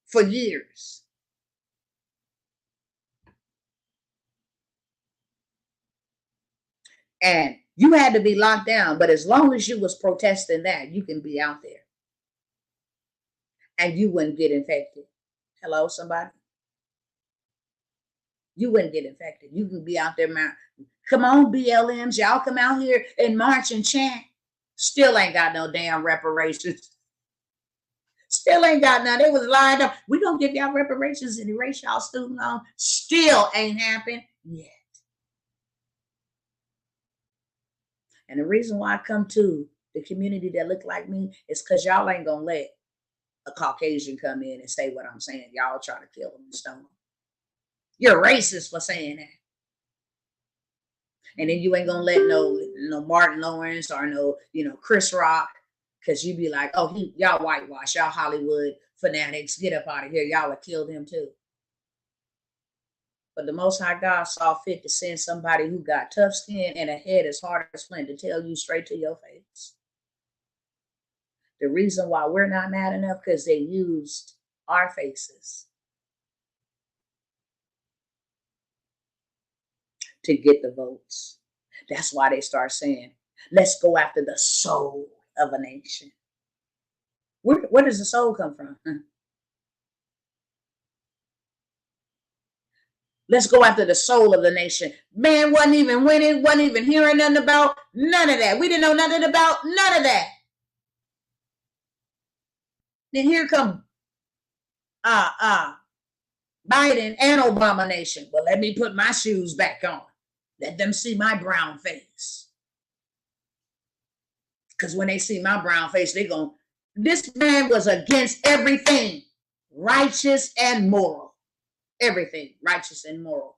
for years. And you had to be locked down, but as long as you was protesting that, you can be out there. And you wouldn't get infected. Hello, somebody? You wouldn't get infected. You can be out there. Come on, BLMs. Y'all come out here and march and chant. Still ain't got no damn reparations. Still ain't got none. They was lined up. We gonna give y'all reparations and erase y'all student loan. Still ain't happened yet. And the reason why I come to the community that look like me is because y'all ain't gonna let a Caucasian come in and say what I'm saying. Y'all try to kill him and stone him. You're racist for saying that. And then you ain't gonna let no Martin Lawrence or no, Chris Rock, because you be like, oh, y'all whitewash, y'all Hollywood fanatics, get up out of here. Y'all have killed him too. But the Most High God saw fit to send somebody who got tough skin and a head as hard as flint to tell you straight to your face. The reason why we're not mad enough, because they used our faces to get the votes. That's why they start saying, let's go after the soul of a nation. Where does the soul come from? Let's go after the soul of the nation. Man wasn't even winning, wasn't even hearing nothing about none of that. We didn't know nothing about none of that. Then here come Biden and Obama nation. Well, let me put my shoes back on. Let them see my brown face. Because when they see my brown face, they're going, this man was against everything righteous and moral. Everything righteous and moral.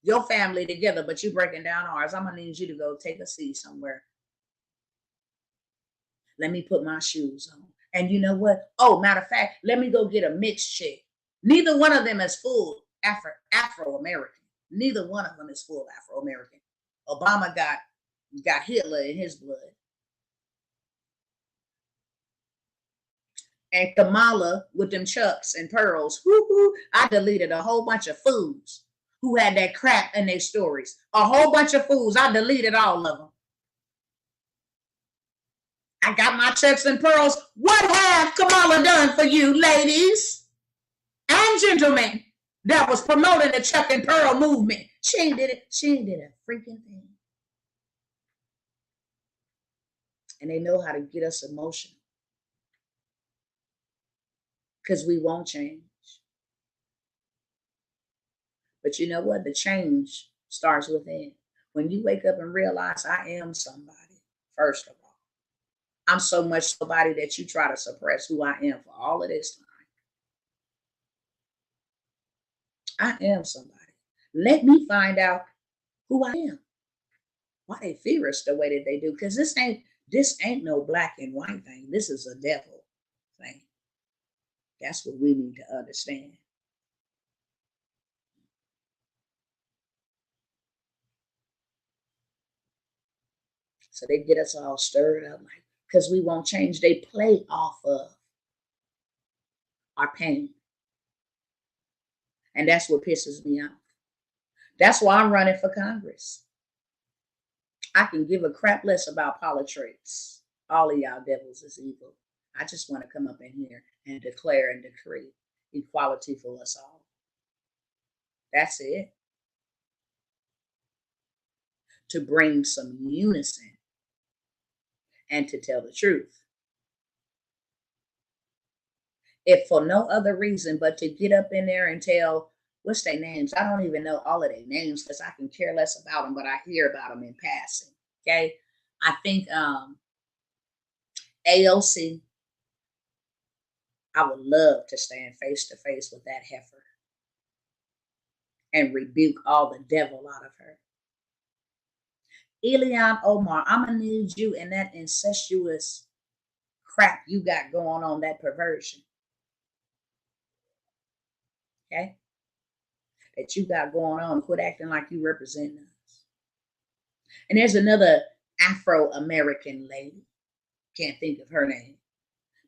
Your family together, but you breaking down ours. I'm going to need you to go take a seat somewhere. Let me put my shoes on. And you know what? Oh, matter of fact, let me go get a mixed chick. Neither one of them is full Afro-American. Neither one of them is full Afro-American. Obama got Hitler in his blood. And Kamala with them chucks and pearls. Woo-hoo, I deleted a whole bunch of fools who had that crap in their stories. A whole bunch of fools. I deleted all of them. I got my chucks and pearls. What have Kamala done for you, ladies and gentlemen, that was promoting the chuck and pearl movement? She ain't did it. She ain't did a freaking thing. And they know how to get us emotional. Because we won't change. But you know what? The change starts within. When you wake up and realize I am somebody, first of all. I'm so much somebody that you try to suppress who I am for all of this time. I am somebody. Let me find out who I am. Why they fear us the way that they do. Because this ain't no black and white thing. This is a devil thing. That's what we need to understand. So they get us all stirred up, like, because we won't change. They play off of our pain. And that's what pisses me off. That's why I'm running for Congress. I can give a crap less about politics. All of y'all devils is evil. I just want to come up in here and declare and decree equality for us all. That's it. To bring some unison and to tell the truth. If for no other reason but to get up in there and tell, what's their names? I don't even know all of their names because I can care less about them, but I hear about them in passing. Okay. I think AOC, I would love to stand face to face with that heifer and rebuke all the devil out of her. Ilhan Omar, I'm going to need you in that incestuous crap you got going on, that perversion. Okay? That you got going on. Quit acting like you represent us. And there's another Afro-American lady. Can't think of her name.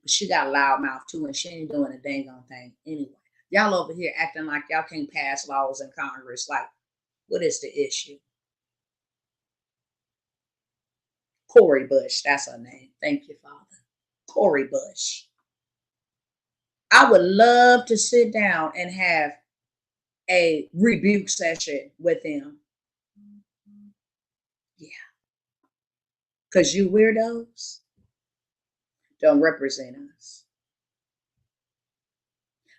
But she got a loud mouth too, and she ain't doing a dang on thing anyway. Y'all over here acting like y'all can't pass laws in Congress. Like, what is the issue? Cori Bush, that's her name. Thank you, Father. Cori Bush. I would love to sit down and have a rebuke session with them. Yeah. Because you weirdos don't represent us.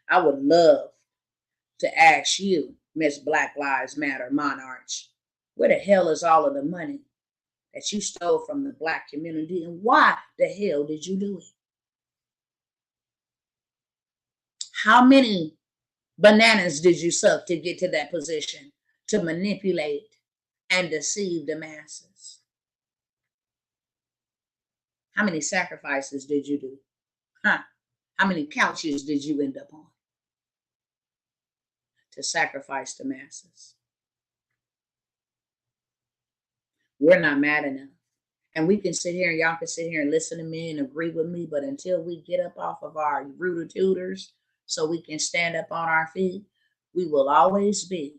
I would love to ask you, Miss Black Lives Matter Monarch, where the hell is all of the money that you stole from the Black community, and why the hell did you do it? How many bananas did you suck to get to that position to manipulate and deceive the masses? How many sacrifices did you do? Huh? How many couches did you end up on to sacrifice the masses? We're not mad enough. And we can sit here and y'all can sit here and listen to me and agree with me, but until we get up off of our rooter tutors so we can stand up on our feet, we will always be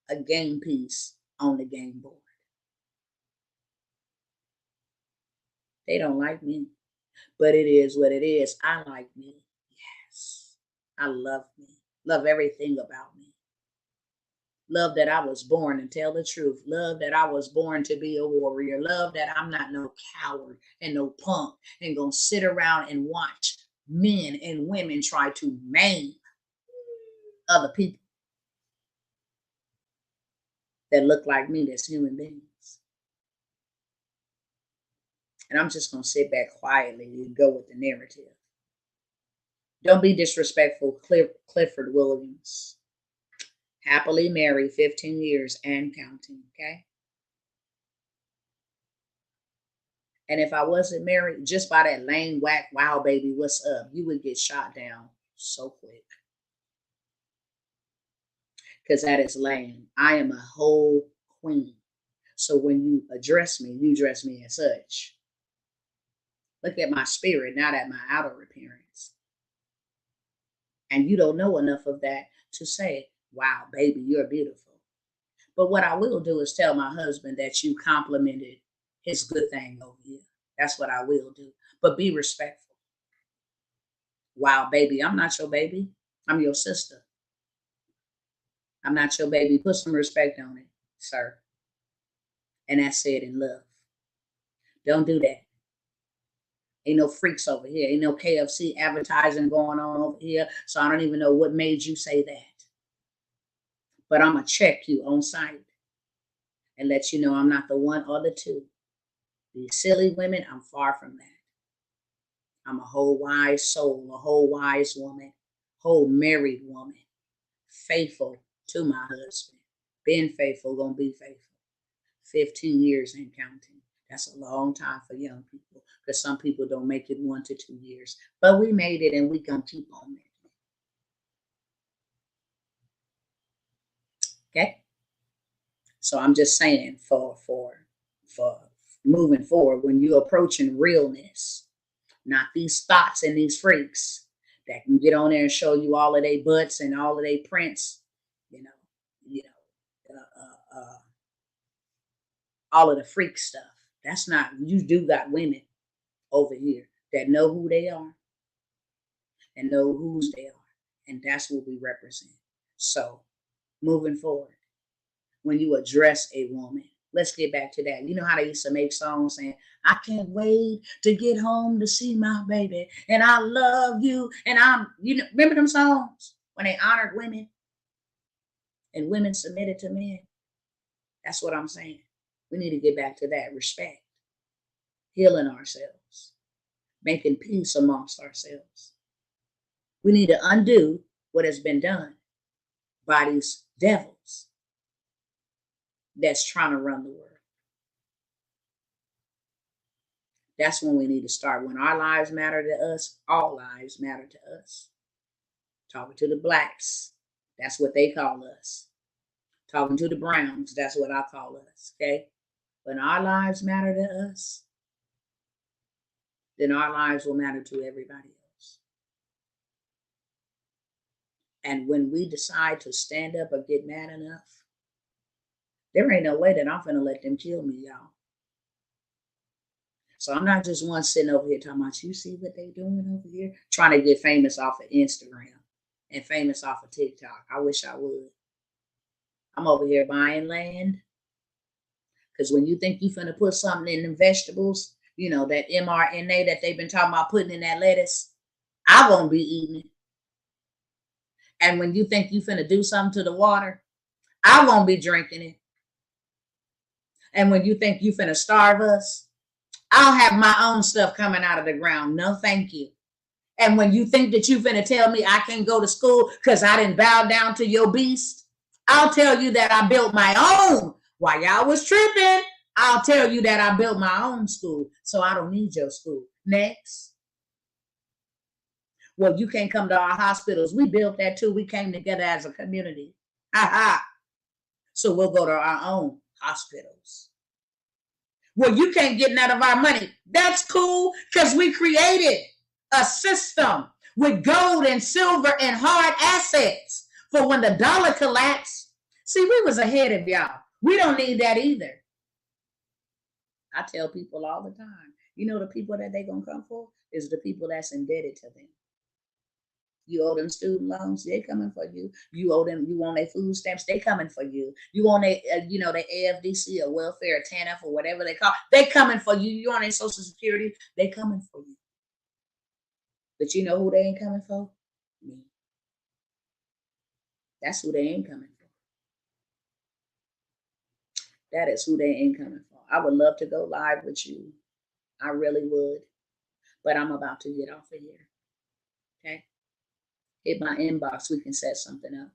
a game piece on the game board. They don't like me, but it is what it is. I like me. Yes. I love me. Love everything about me. Love that I was born to tell the truth. Love that I was born to be a warrior. Love that I'm not no coward and no punk and gonna sit around and watch men and women try to maim other people that look like me, that's human beings. And I'm just gonna sit back quietly and go with the narrative. Don't be disrespectful, Clifford Williams. Happily married 15 years and counting, okay? And if I wasn't married, just by that lame whack, wow, baby, what's up? You would get shot down so quick. Because that is lame. I am a whole queen. So when you address me, you address me as such. Look at my spirit, not at my outer appearance. And you don't know enough of that to say, wow, baby, you're beautiful. But what I will do is tell my husband that you complimented his good thing over here. That's what I will do. But be respectful. Wow, baby, I'm not your baby. I'm your sister. I'm not your baby. Put some respect on it, sir. And that's said in love. Don't do that. Ain't no freaks over here. Ain't no KFC advertising going on over here. So I don't even know what made you say that. But I'm going to check you on sight and let you know I'm not the one or the two. These silly women, I'm far from that. I'm a whole wise soul, a whole wise woman, whole married woman, faithful to my husband. Been faithful, gonna be faithful. 15 years and counting. That's a long time for young people because some people don't make it 1 to 2 years. But we made it and we gonna keep on making it. Okay? So I'm just saying for moving forward, when you're approaching realness, not these thoughts and these freaks that can get on there and show you all of their butts and all of their prints, all of the freak stuff. That's not, you do got women over here that know who they are and know whose they are. And that's what we represent. So moving forward, when you address a woman, let's get back to that. You know how they used to make songs saying, I can't wait to get home to see my baby. And I love you. And remember them songs when they honored women and women submitted to men? That's what I'm saying. We need to get back to that respect, healing ourselves, making peace amongst ourselves. We need to undo what has been done by these devils that's trying to run the world. That's when we need to start. When our lives matter to us, all lives matter to us. Talking to the blacks, that's what they call us. Talking to the browns, that's what I call us, okay? When our lives matter to us, then our lives will matter to everybody else. And when we decide to stand up or get mad enough, there ain't no way that I'm finna let them kill me, y'all. So I'm not just one sitting over here talking about, you see what they doing over here? Trying to get famous off of Instagram and famous off of TikTok. I wish I would. I'm over here buying land. Because when you think you finna put something in them vegetables, that mRNA that they've been talking about putting in that lettuce, I won't be eating it. And when you think you finna do something to the water, I won't be drinking it. And when you think you finna starve us, I'll have my own stuff coming out of the ground. No, thank you. And when you think that you finna tell me I can't go to school because I didn't bow down to your beast, I'll tell you that I built my own. While y'all was tripping, I'll tell you that I built my own school, so I don't need your school. Next. Well, you can't come to our hospitals. We built that too. We came together as a community. Ha. So we'll go to our own hospitals. Well, you can't get none of our money. That's cool, because we created a system with gold and silver and hard assets for when the dollar collapsed. See, we was ahead of y'all. We don't need that either. I tell people all the time, you know, the people that they gonna come for is the people that's indebted to them. You owe them student loans, they coming for you. You owe them, you want their food stamps, they coming for you. You want a, you know, the AFDC or welfare or TANF or whatever they call, they coming for you. You on their Social Security, they coming for you. But you know who they ain't coming for? Me. That's who they ain't coming for. That is who they ain't coming for. I would love to go live with you. I really would. But I'm about to get off of here. Okay? Hit my inbox. We can set something up.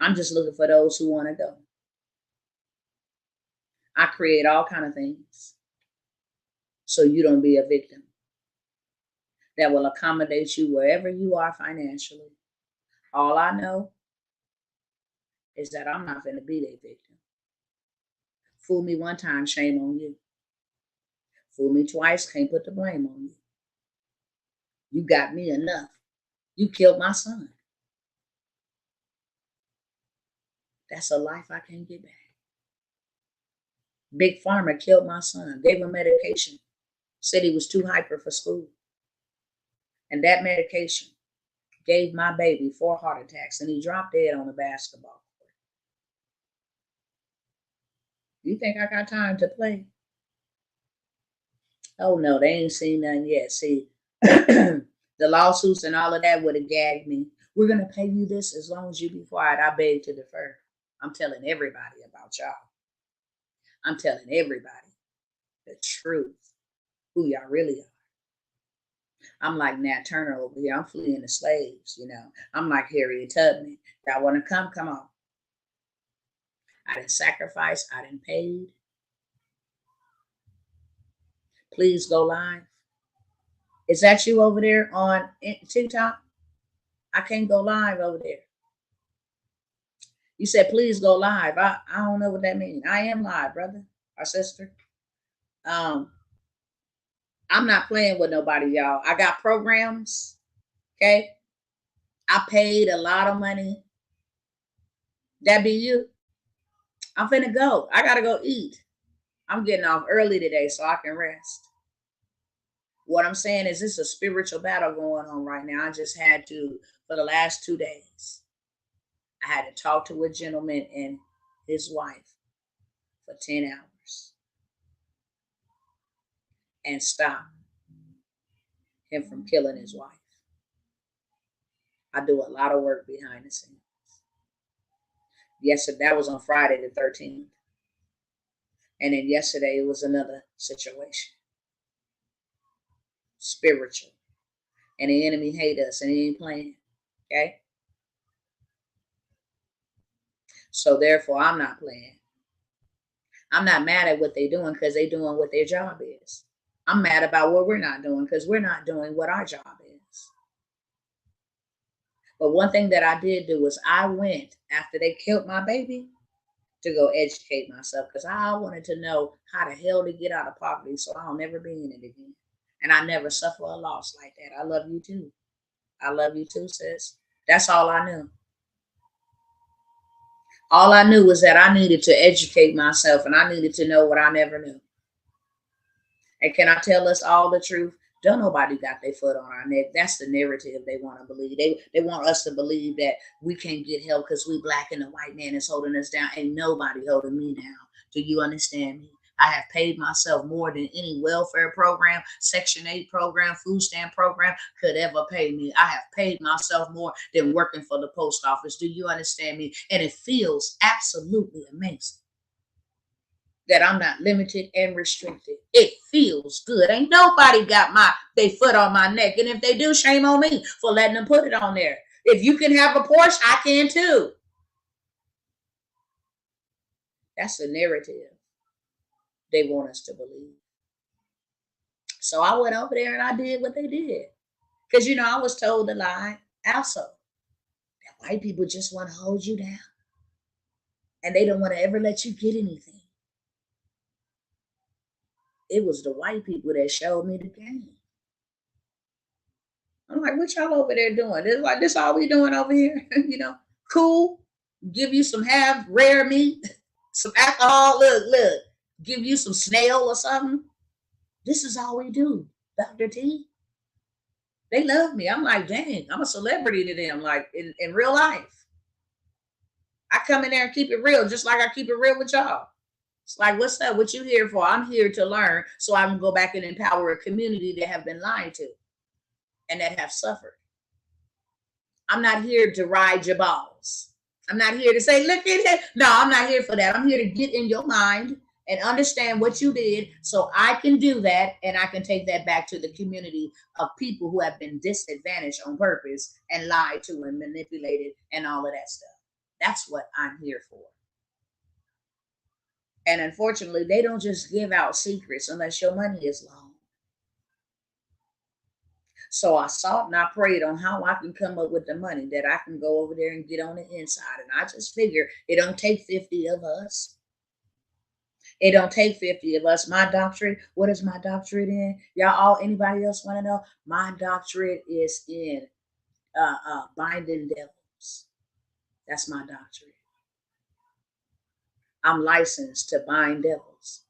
I'm just looking for those who want to go. I create all kind of things so you don't be a victim, that will accommodate you wherever you are financially. All I know is that I'm not going to be their victim. Fool me one time, shame on you. Fool me twice, can't put the blame on you. You got me enough. You killed my son. That's a life I can't get back. Big Pharma killed my son, gave him medication, said he was too hyper for school. And that medication gave my baby 4 heart attacks, and he dropped dead on the basketball court. You think I got time to play? Oh no, they ain't seen nothing yet. See, the lawsuits and all of that would have gagged me. We're going to pay you this as long as you be quiet. I beg to defer. I'm telling everybody about y'all. I'm telling everybody the truth, who y'all really are. I'm like Nat Turner over here. I'm fleeing the slaves, you know. I'm like Harriet Tubman. Y'all want to come? Come on. I didn't sacrifice. I didn't pay. Please go live. Is that you over there on TikTok? I can't go live over there. You said, please go live. I don't know what that means. I am live, brother or sister. I'm not playing with nobody, y'all. I got programs. Okay. I paid a lot of money. That be you. I'm finna go. I gotta go eat. I'm getting off early today so I can rest. What I'm saying is this is a spiritual battle going on right now. I just had to, for the last 2 days, I had to talk to a gentleman and his wife for 10 hours and stop him from killing his wife. I do a lot of work behind the scenes. Yes, that was on Friday the 13th. And then yesterday it was another situation. Spiritual. And the enemy hate us and he ain't playing. Okay? So therefore, I'm not playing. I'm not mad at what they're doing because they're doing what their job is. I'm mad about what we're not doing because we're not doing what our job is. But one thing that I did do was I went after they killed my baby to go educate myself because I wanted to know how the hell to get out of poverty so I'll never be in it again. And I never suffer a loss like that. I love you too. I love you too, sis. That's all I knew. All I knew was that I needed to educate myself and I needed to know what I never knew. And can I tell us all the truth? Don't nobody got their foot on our neck. That's the narrative they want to believe. They want us to believe that we can't get help because we black and the white man is holding us down. Ain't nobody holding me down. Do you understand me? I have paid myself more than any welfare program, Section 8 program, food stamp program could ever pay me. I have paid myself more than working for the post office. Do you understand me? And it feels absolutely amazing. that I'm not limited and restricted. It feels good. Ain't nobody got they foot on my neck. And if they do, shame on me for letting them put it on there. If you can have a Porsche, I can too. That's the narrative they want us to believe. So I went over there and I did what they did. Because, I was told to lie also. That white people just want to hold you down. And they don't want to ever let you get anything. It was the white people that showed me the game. I'm like, what y'all over there doing? It's like, this all we doing over here? Cool. Give you some half rare meat, some alcohol. Look. Give you some snail or something. This is all we do, Dr. T. They love me. I'm like, dang, I'm a celebrity to them, like in real life. I come in there and keep it real, just like I keep it real with y'all. It's like, what's up? What you here for? I'm here to learn so I can go back and empower a community that have been lied to and that have suffered. I'm not here to ride your balls. I'm not here to say, look at it. No, I'm not here for that. I'm here to get in your mind and understand what you did so I can do that and I can take that back to the community of people who have been disadvantaged on purpose and lied to and manipulated and all of that stuff. That's what I'm here for. And unfortunately, they don't just give out secrets unless your money is long. So I sought and I prayed on how I can come up with the money that I can go over there and get on the inside. And I just figure it don't take 50 of us. It don't take 50 of us. My doctorate, what is my doctorate in? Anybody else want to know? My doctorate is in binding devils. That's my doctorate. I'm licensed to bind devils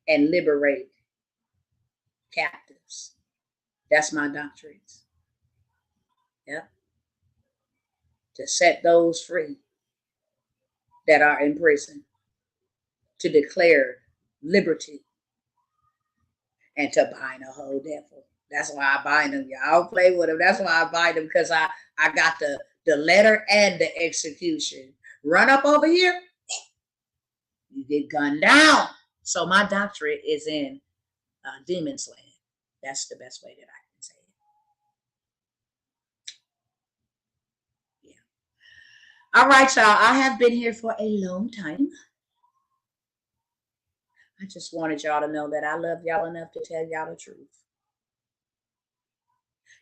and liberate captives. That's my doctorate. Yep. To set those free that are in prison, to declare liberty, and to bind a whole devil. That's why I bind them. Y'all play with them. That's why I bind them, because I got the letter and the execution. Run up over here, you get gunned down. So my doctorate is in demon slaying. That's the best way that I can say it. Yeah. All right, y'all. I have been here for a long time. I just wanted y'all to know that I love y'all enough to tell y'all the truth.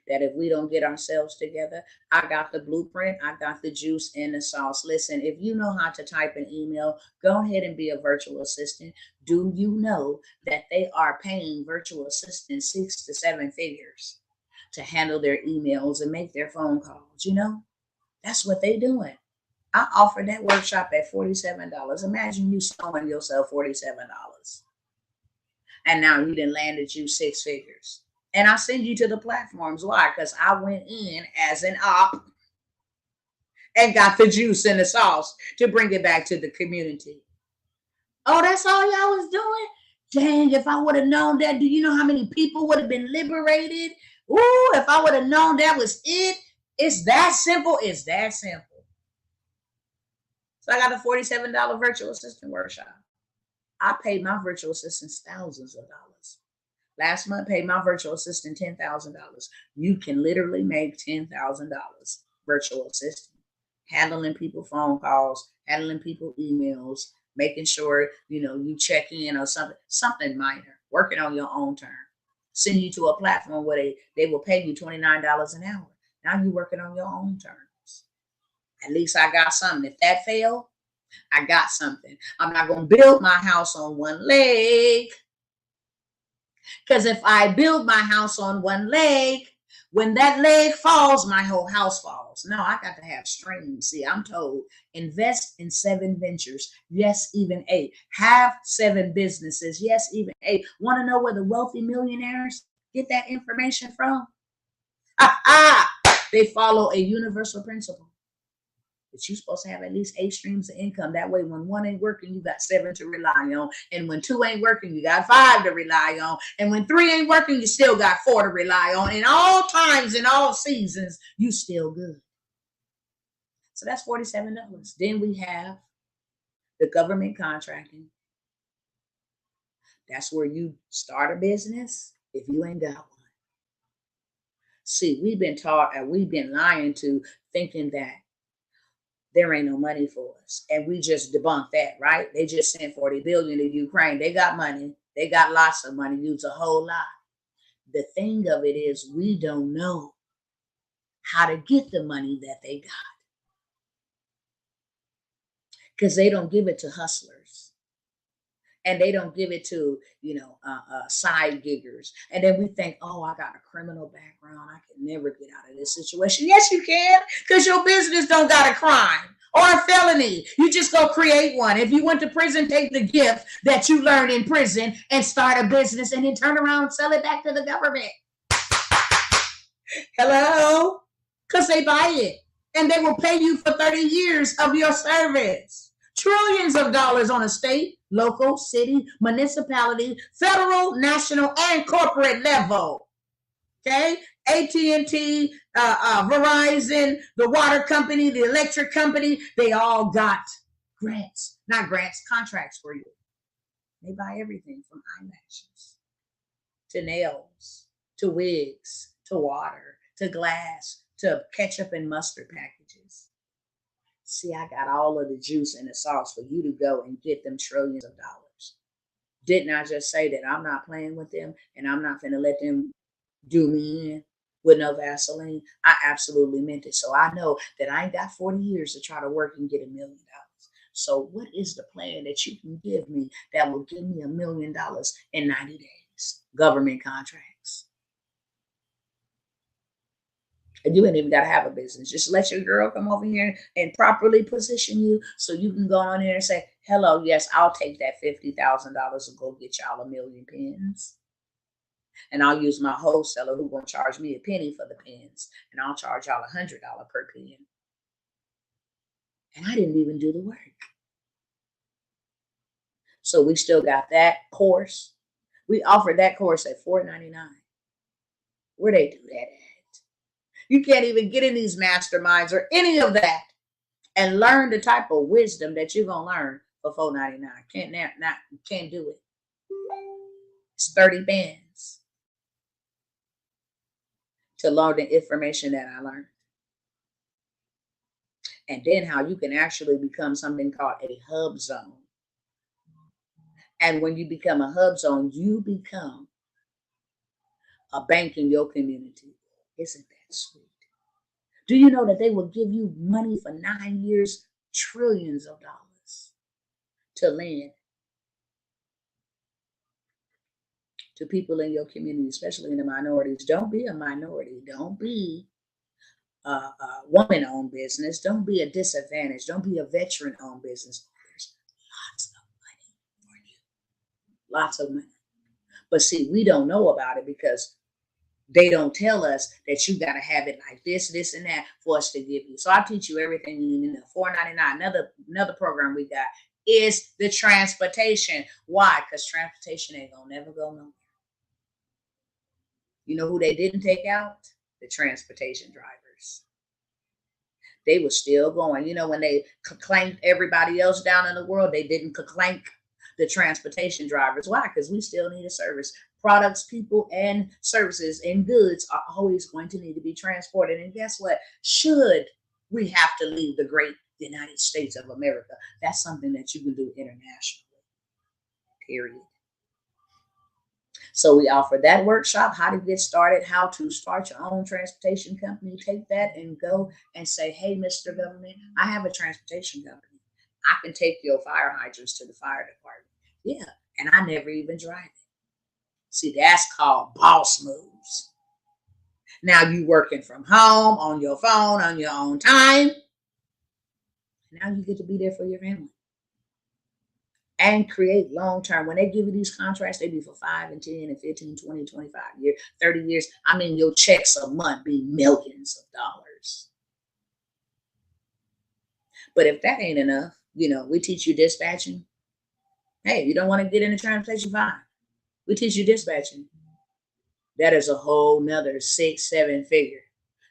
That if we don't get ourselves together, I got the blueprint, I got the juice and the sauce. Listen, if you know how to type an email, go ahead and be a virtual assistant. Do you know that they are paying virtual assistants 6 to 7 figures to handle their emails and make their phone calls? That's what they're doing. I offered that workshop at $47. Imagine you sewing yourself $47. And now you done landed you 6 figures. And I send you to the platforms. Why? Because I went in as an op and got the juice and the sauce to bring it back to the community. Oh, that's all y'all was doing? Dang, if I would have known that, do you know how many people would have been liberated? Ooh, if I would have known that was it. It's that simple. It's that simple. So I got a $47 virtual assistant workshop. I paid my virtual assistants thousands of dollars. Last month, paid my virtual assistant $10,000. You can literally make $10,000 virtual assistant, handling people phone calls, handling people emails, making sure, you check in or something minor, working on your own term. Send you to a platform where they will pay you $29 an hour. Now you're working on your own terms. At least I got something. If that failed, I got something. I'm not going to build my house on one leg. Because if I build my house on one leg, when that leg falls, my whole house falls. No, I got to have streams. See, I'm told, invest in 7 ventures. Yes, even 8. Have 7 businesses. Yes, even 8. Want to know where the wealthy millionaires get that information from? They follow a universal principle. That you're supposed to have at least 8 streams of income. That way, when 1 ain't working, you got 7 to rely on. And when 2 ain't working, you got 5 to rely on. And when 3 ain't working, you still got 4 to rely on. In all times, in all seasons, you still good. So that's $47. Then we have the government contracting. That's where you start a business if you ain't got one. See, we've been taught and we've been lying to thinking that there ain't no money for us. And we just debunk that, right? They just sent 40 billion to Ukraine. They got money. They got lots of money, use a whole lot. The thing of it is we don't know how to get the money that they got. Because they don't give it to hustlers. And they don't give it to, side giggers. And then we think, oh, I got a criminal background. I can never get out of this situation. Yes, you can, because your business don't got a crime or a felony. You just go create one. If you went to prison, take the gift that you learned in prison and start a business and then turn around and sell it back to the government. Hello? Because they buy it. And they will pay you for 30 years of your service. Trillions of dollars on a state, local, city, municipality, federal, national, and corporate level. Okay? AT&T, Verizon, the water company, the electric company, they all got grants. Not grants, contracts for you. They buy everything from eyelashes to nails, to wigs, to water, to glass, to ketchup and mustard packages. See, I got all of the juice and the sauce for you to go and get them trillions of dollars. Didn't I just say that I'm not playing with them and I'm not going to let them do me in with no Vaseline? I absolutely meant it. So I know that I ain't got 40 years to try to work and get $1 million. So what is the plan that you can give me that will give me $1 million in 90 days? Government contracts. And you ain't even got to have a business. Just let your girl come over here and properly position you so you can go on here and say, hello, yes, I'll take that $50,000 and go get y'all 1 million pens. And I'll use my wholesaler who's going to charge me a penny for the pens. And I'll charge y'all $100 per pen. And I didn't even do the work. So we still got that course. We offered that course at $4.99. Where they do that at? You can't even get in these masterminds or any of that and learn the type of wisdom that you're going to learn for $4.99. Can't do it. It's 30 bands to learn the information that I learned. And then how you can actually become something called a hub zone. And when you become a hub zone, you become a bank in your community. Isn't that sweet? Do you know that they will give you money for 9 years, trillions of dollars to lend to people in your community, especially in the minorities? Don't be a minority. Don't be a woman-owned business. Don't be a disadvantage. Don't be a veteran-owned business. There's lots of money for you. Lots of money. But see, we don't know about it because they don't tell us that you got to have it like this, this, and that for us to give you. So I teach you everything you need to know. $4.99. Another program we got is the transportation. Why? Because transportation ain't gonna never go nowhere. You know who they didn't take out? The transportation drivers. They were still going. You know, when they clanked everybody else down in the world, they didn't clank the transportation drivers. Why? Because we still need a service. Products, people, and services and goods are always going to need to be transported. And guess what? Should we have to leave the great United States of America, that's something that you can do internationally. Period. So we offer that workshop, how to get started, how to start your own transportation company. Take that and go and say, hey, Mr. Government, I have a transportation company. I can take your fire hydrants to the fire department. Yeah, and I never even drive it. See, that's called boss moves. Now you working from home, on your phone, on your own time. Now you get to be there for your family. And create long-term. When they give you these contracts, they be for 5 and 10 and 15, 20, 25 years, 30 years. I mean, your checks a month be millions of dollars. But if that ain't enough, we teach you dispatching. Hey, you don't want to get into transportation, fine. We teach you dispatching. That is a whole nother 6-7 figure.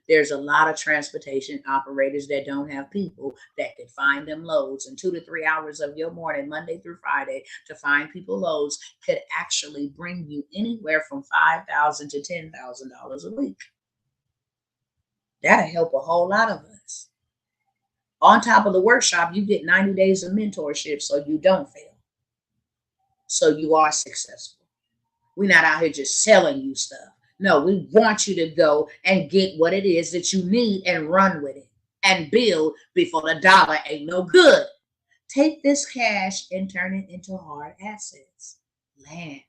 There's a lot of transportation operators that don't have people that could find them loads. And 2 to 3 hours of your morning, Monday through Friday, to find people loads could actually bring you anywhere from $5,000 to $10,000 a week. That'll help a whole lot of us. On top of the workshop, you get 90 days of mentorship so you don't fail. So you are successful. We're not out here just selling you stuff. No, we want you to go and get what it is that you need and run with it and build before the dollar ain't no good. Take this cash and turn it into hard assets. Land,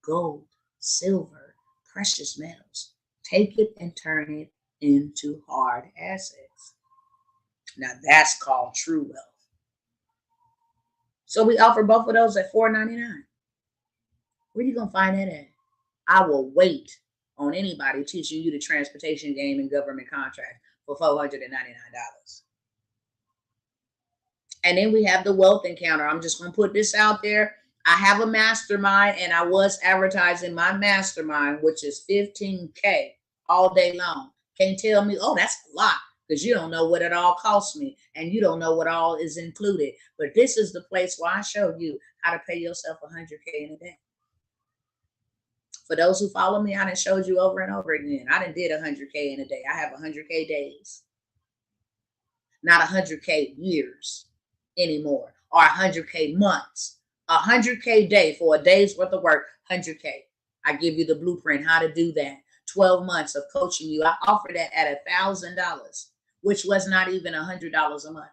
gold, silver, precious metals. Take it and turn it into hard assets. Now that's called true wealth. So we offer both of those at $4.99. Where are you going to find that at? I will wait on anybody teaching you the transportation game and government contract for $499. And then we have the wealth encounter. I'm just going to put this out there. I have a mastermind, and I was advertising my mastermind, which is $15K all day long. Can't tell me, oh, that's a lot, because you don't know what it all costs me, and you don't know what all is included. But this is the place where I show you how to pay yourself $100K in a day. For those who follow me, I done showed you over and over again. I done did $100K in a day. I have $100K days, not $100K years anymore, or $100K months. $100K day for a day's worth of work, $100K. I give you the blueprint how to do that. 12 months of coaching you. I offer that at $1,000, which was not even $100 a month.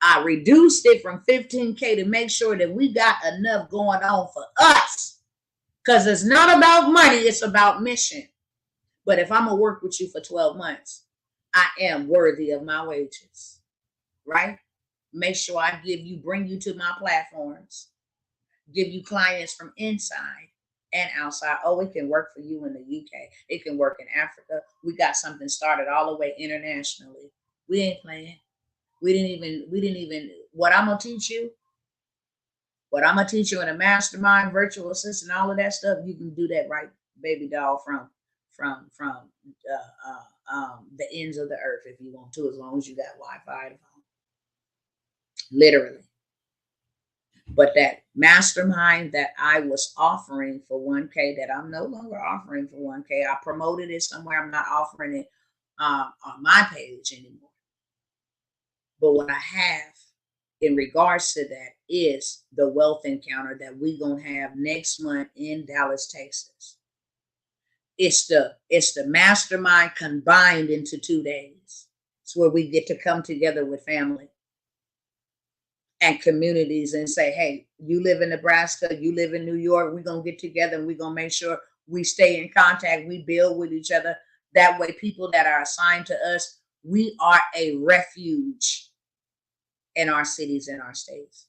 I reduced it from $15K to make sure that we got enough going on for us. Because it's not about money, it's about mission. But if I'm going to work with you for 12 months, I am worthy of my wages, right? Make sure I bring you to my platforms, give you clients from inside and outside. Oh, it can work for you in the UK. It can work in Africa. We got something started all the way internationally. We ain't playing. We didn't even, what I'm going to teach you in a mastermind, virtual assistant, all of that stuff, you can do that right, baby doll, from the ends of the earth if you want to, as long as you got Wi-Fi. Literally. But that mastermind that I was offering for $1K, that I'm no longer offering for $1K, I promoted it somewhere. I'm not offering it on my page anymore. But what I have in regards to that is the wealth encounter that we're going to have next month in Dallas, Texas. It's the mastermind combined into 2 days. It's where we get to come together with family and communities and say, hey, you live in Nebraska, you live in New York, we're going to get together and we're going to make sure we stay in contact, we build with each other. That way, people that are assigned to us, we are a refuge in our cities and our states.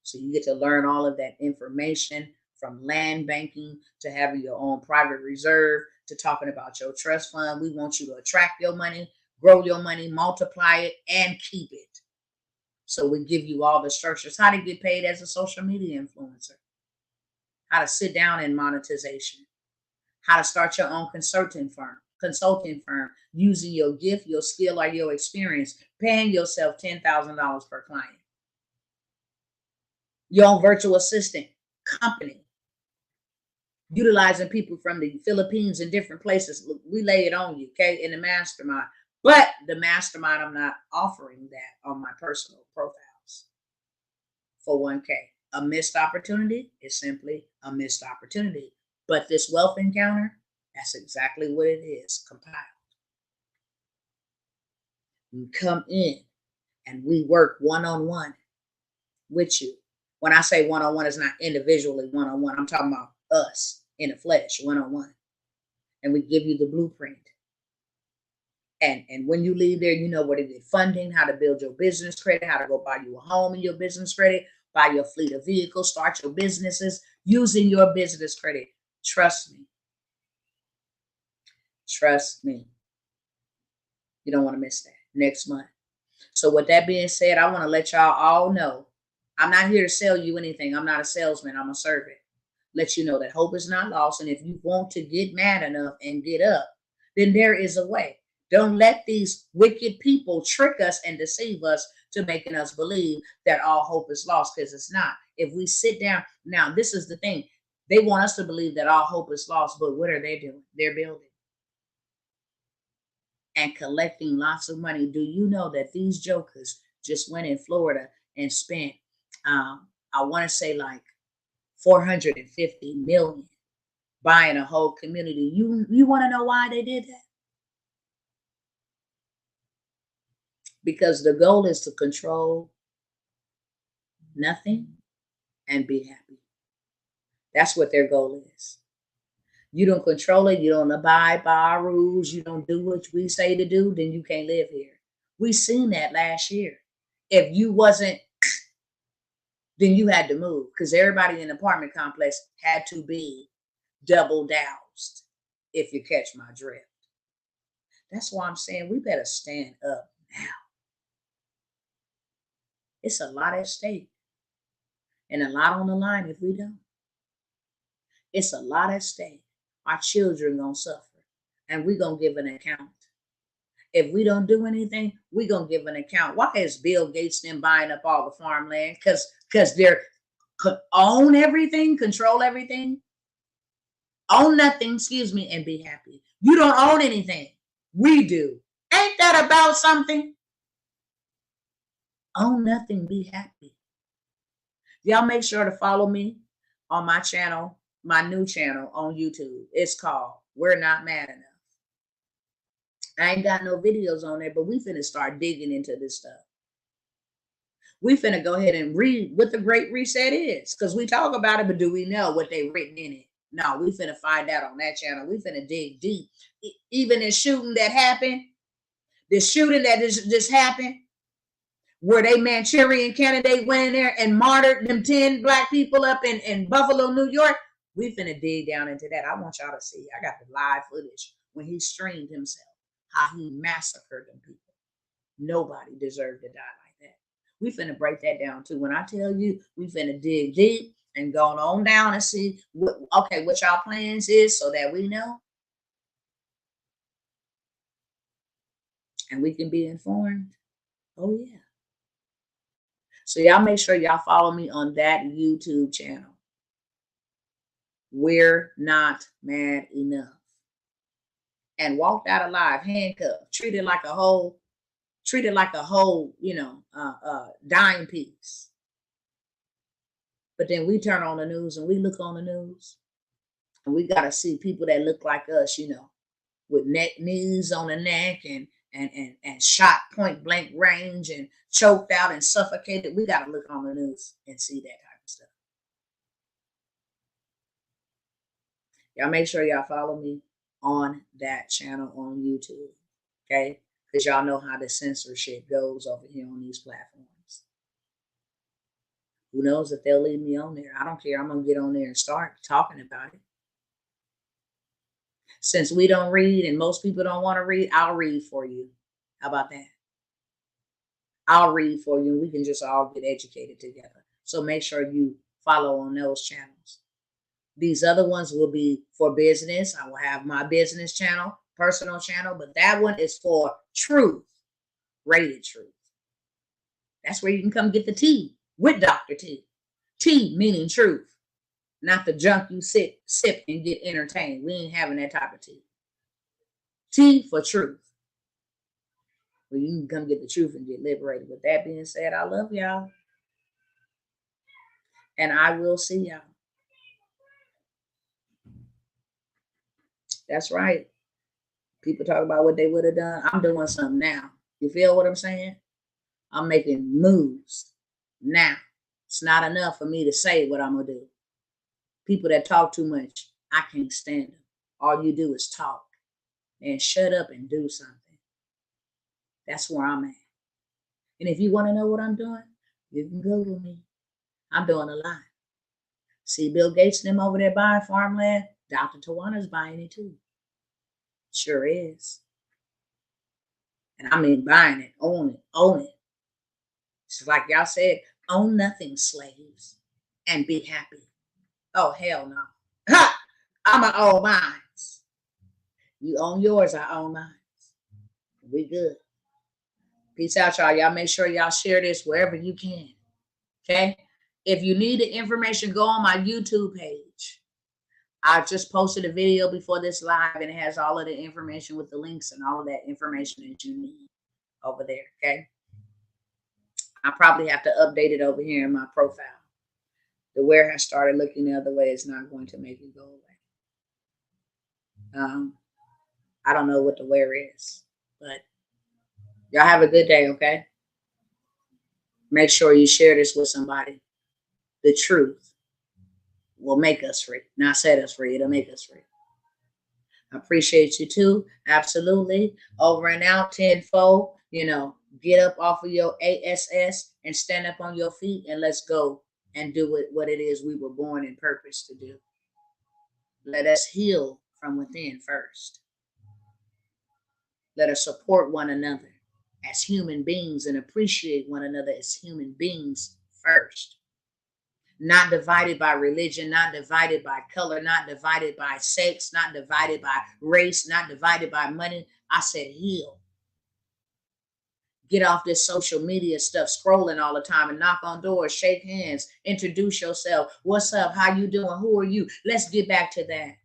So you get to learn all of that information, from land banking to having your own private reserve to talking about your trust fund. We want you to attract your money, grow your money, multiply it, and keep it. So we give you all the structures, how to get paid as a social media influencer, how to sit down in monetization, how to start your own consulting firm using your gift, your skill, or your experience, paying yourself $10,000 per client. Your own virtual assistant company, utilizing people from the Philippines and different places. We lay it on you, okay, in the mastermind. But the mastermind, I'm not offering that on my personal profiles for $1K. A missed opportunity is simply a missed opportunity. But this wealth encounter, that's exactly what it is, compiled. You come in and we work one-on-one with you. When I say one-on-one, it's not individually one-on-one. I'm talking about us in the flesh, one-on-one. And we give you the blueprint. And when you leave there, you know where to get funding, how to build your business credit, how to go buy you a home in your business credit, buy your fleet of vehicles, start your businesses using your business credit. Trust me. Trust me. You don't want to miss that next month. So with that being said, I want to let y'all all know, I'm not here to sell you anything. I'm not a salesman. I'm a servant. Let you know that hope is not lost. And if you want to get mad enough and get up, then there is a way. Don't let these wicked people trick us and deceive us to making us believe that all hope is lost, because it's not. If we sit down, now this is the thing. They want us to believe that all hope is lost, but what are they doing? They're building and collecting lots of money. Do you know that these jokers just went in Florida and spent, I want to say like 450 million buying a whole community? You want to know why they did that? Because the goal is to control nothing and be happy. That's what their goal is. You don't control it, you don't abide by our rules, you don't do what we say to do, then you can't live here. We seen that last year. If you wasn't, then you had to move, because everybody in the apartment complex had to be double doused, if you catch my drift. That's why I'm saying we better stand up now. It's a lot at stake and a lot on the line if we don't. It's a lot at stake. Our children gonna suffer, and we gonna give an account. If we don't do anything, we gonna give an account. Why is Bill Gates then buying up all the farmland? Because they're own everything, control everything, own nothing, excuse me, and be happy. You don't own anything. We do. Ain't that about something? Own nothing, be happy. Y'all make sure to follow me on my channel, my new channel on YouTube. It's called We're Not Mad Enough. I ain't got no videos on there, but we finna start digging into this stuff. We finna go ahead and read what the Great Reset is, because we talk about it, but do we know what they written in it? No, we finna find out on that channel. We finna dig deep. Even the shooting that happened, just happened, where they Manchurian candidate went in there and martyred them 10 black people up in Buffalo, New York. We finna dig down into that. I want y'all to see. I got the live footage when he streamed himself, how he massacred them people. Nobody deserved to die like that. We finna break that down too. When I tell you, we finna dig deep and go on down and see what y'all plans is, so that we know and we can be informed. Oh yeah. So y'all make sure y'all follow me on that YouTube channel. We're Not Mad Enough. And walked out alive, handcuffed, treated like a whole, dime piece. But then we turn on the news and we look on the news, and we gotta see people that look like us, with knees on the neck and shot point blank range and choked out and suffocated. We got to look on the news and see that type of stuff. Y'all make sure y'all follow me on that channel on YouTube, okay? Because y'all know how the censorship goes over here on these platforms. Who knows if they'll leave me on there? I don't care. I'm going to get on there and start talking about it. Since we don't read and most people don't want to read, I'll read for you. How about that? I'll read for you, and we can just all get educated together. So make sure you follow on those channels. These other ones will be for business. I will have my business channel, personal channel, but that one is for truth, rated truth. That's where you can come get the tea with Dr. T. Tea meaning truth. Not the junk you sip and get entertained. We ain't having that type of tea. Tea for truth. Well, you can come get the truth and get liberated. With that being said, I love y'all. And I will see y'all. That's right. People talk about what they would have done. I'm doing something now. You feel what I'm saying? I'm making moves now. It's not enough for me to say what I'm going to do. People that talk too much, I can't stand them. All you do is talk. And shut up and do something. That's where I'm at. And if you want to know what I'm doing, you can Google me. I'm doing a lot. See Bill Gates and them over there buying farmland? Dr. Tawana's buying it too. Sure is. And I mean buying it, own it. It's like y'all said, own nothing, slaves, and be happy. Oh, hell no. Ha! I'm an old mines. You own yours, I own mine. We good. Peace out, y'all. Y'all make sure y'all share this wherever you can. Okay? If you need the information, go on my YouTube page. I just posted a video before this live, and it has all of the information with the links and all of that information that you need over there. Okay? I probably have to update it over here in my profile. The where has started looking the other way is not going to make it go away. I don't know what the where is, but y'all have a good day, okay? Make sure you share this with somebody. The truth will make us free. Not set us free, it'll make us free. I appreciate you too. Absolutely. Over and out, tenfold. Get up off of your ASS and stand up on your feet, and let's go and do what it is we were born in purpose to do. Let us heal from within first. Let us support one another as human beings and appreciate one another as human beings first. Not divided by religion, not divided by color, not divided by sex, not divided by race, not divided by money. I said heal. Get off this social media stuff, scrolling all the time and knock on doors, shake hands, introduce yourself. What's up? How you doing? Who are you? Let's get back to that.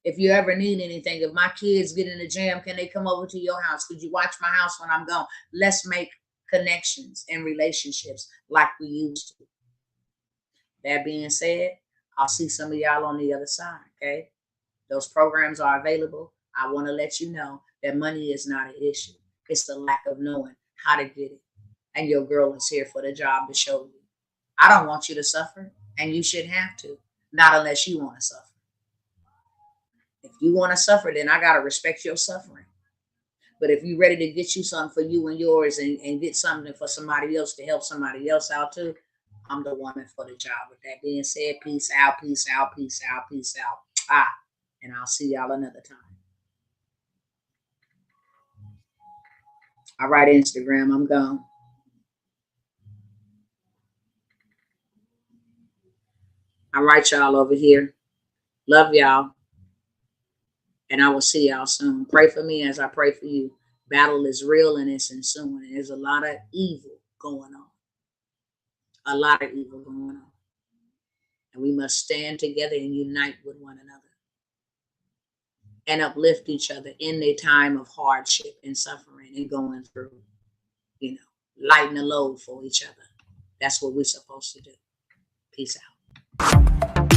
If you ever need anything, if my kids get in the jam, can they come over to your house? Could you watch my house when I'm gone? Let's make connections and relationships like we used to. That being said, I'll see some of y'all on the other side, okay? Those programs are available. I want to let you know that money is not an issue. It's the lack of knowing how to get it. And your girl is here for the job to show you. I don't want you to suffer, and you shouldn't have to, not unless you want to suffer. If you want to suffer, then I got to respect your suffering. But if you're ready to get you something for you and yours and get something for somebody else to help somebody else out too, I'm the woman for the job. With that being said, peace out, peace out, peace out, peace out. And I'll see y'all another time. All right, Instagram, I'm gone. All right, y'all over here. Love y'all. And I will see y'all soon. Pray for me as I pray for you. Battle is real and it's ensuing. And there's a lot of evil going on. A lot of evil going on. And we must stand together and unite with one another. And uplift each other in their time of hardship and suffering and going through. Lighten the load for each other. That's what we're supposed to do. Peace out.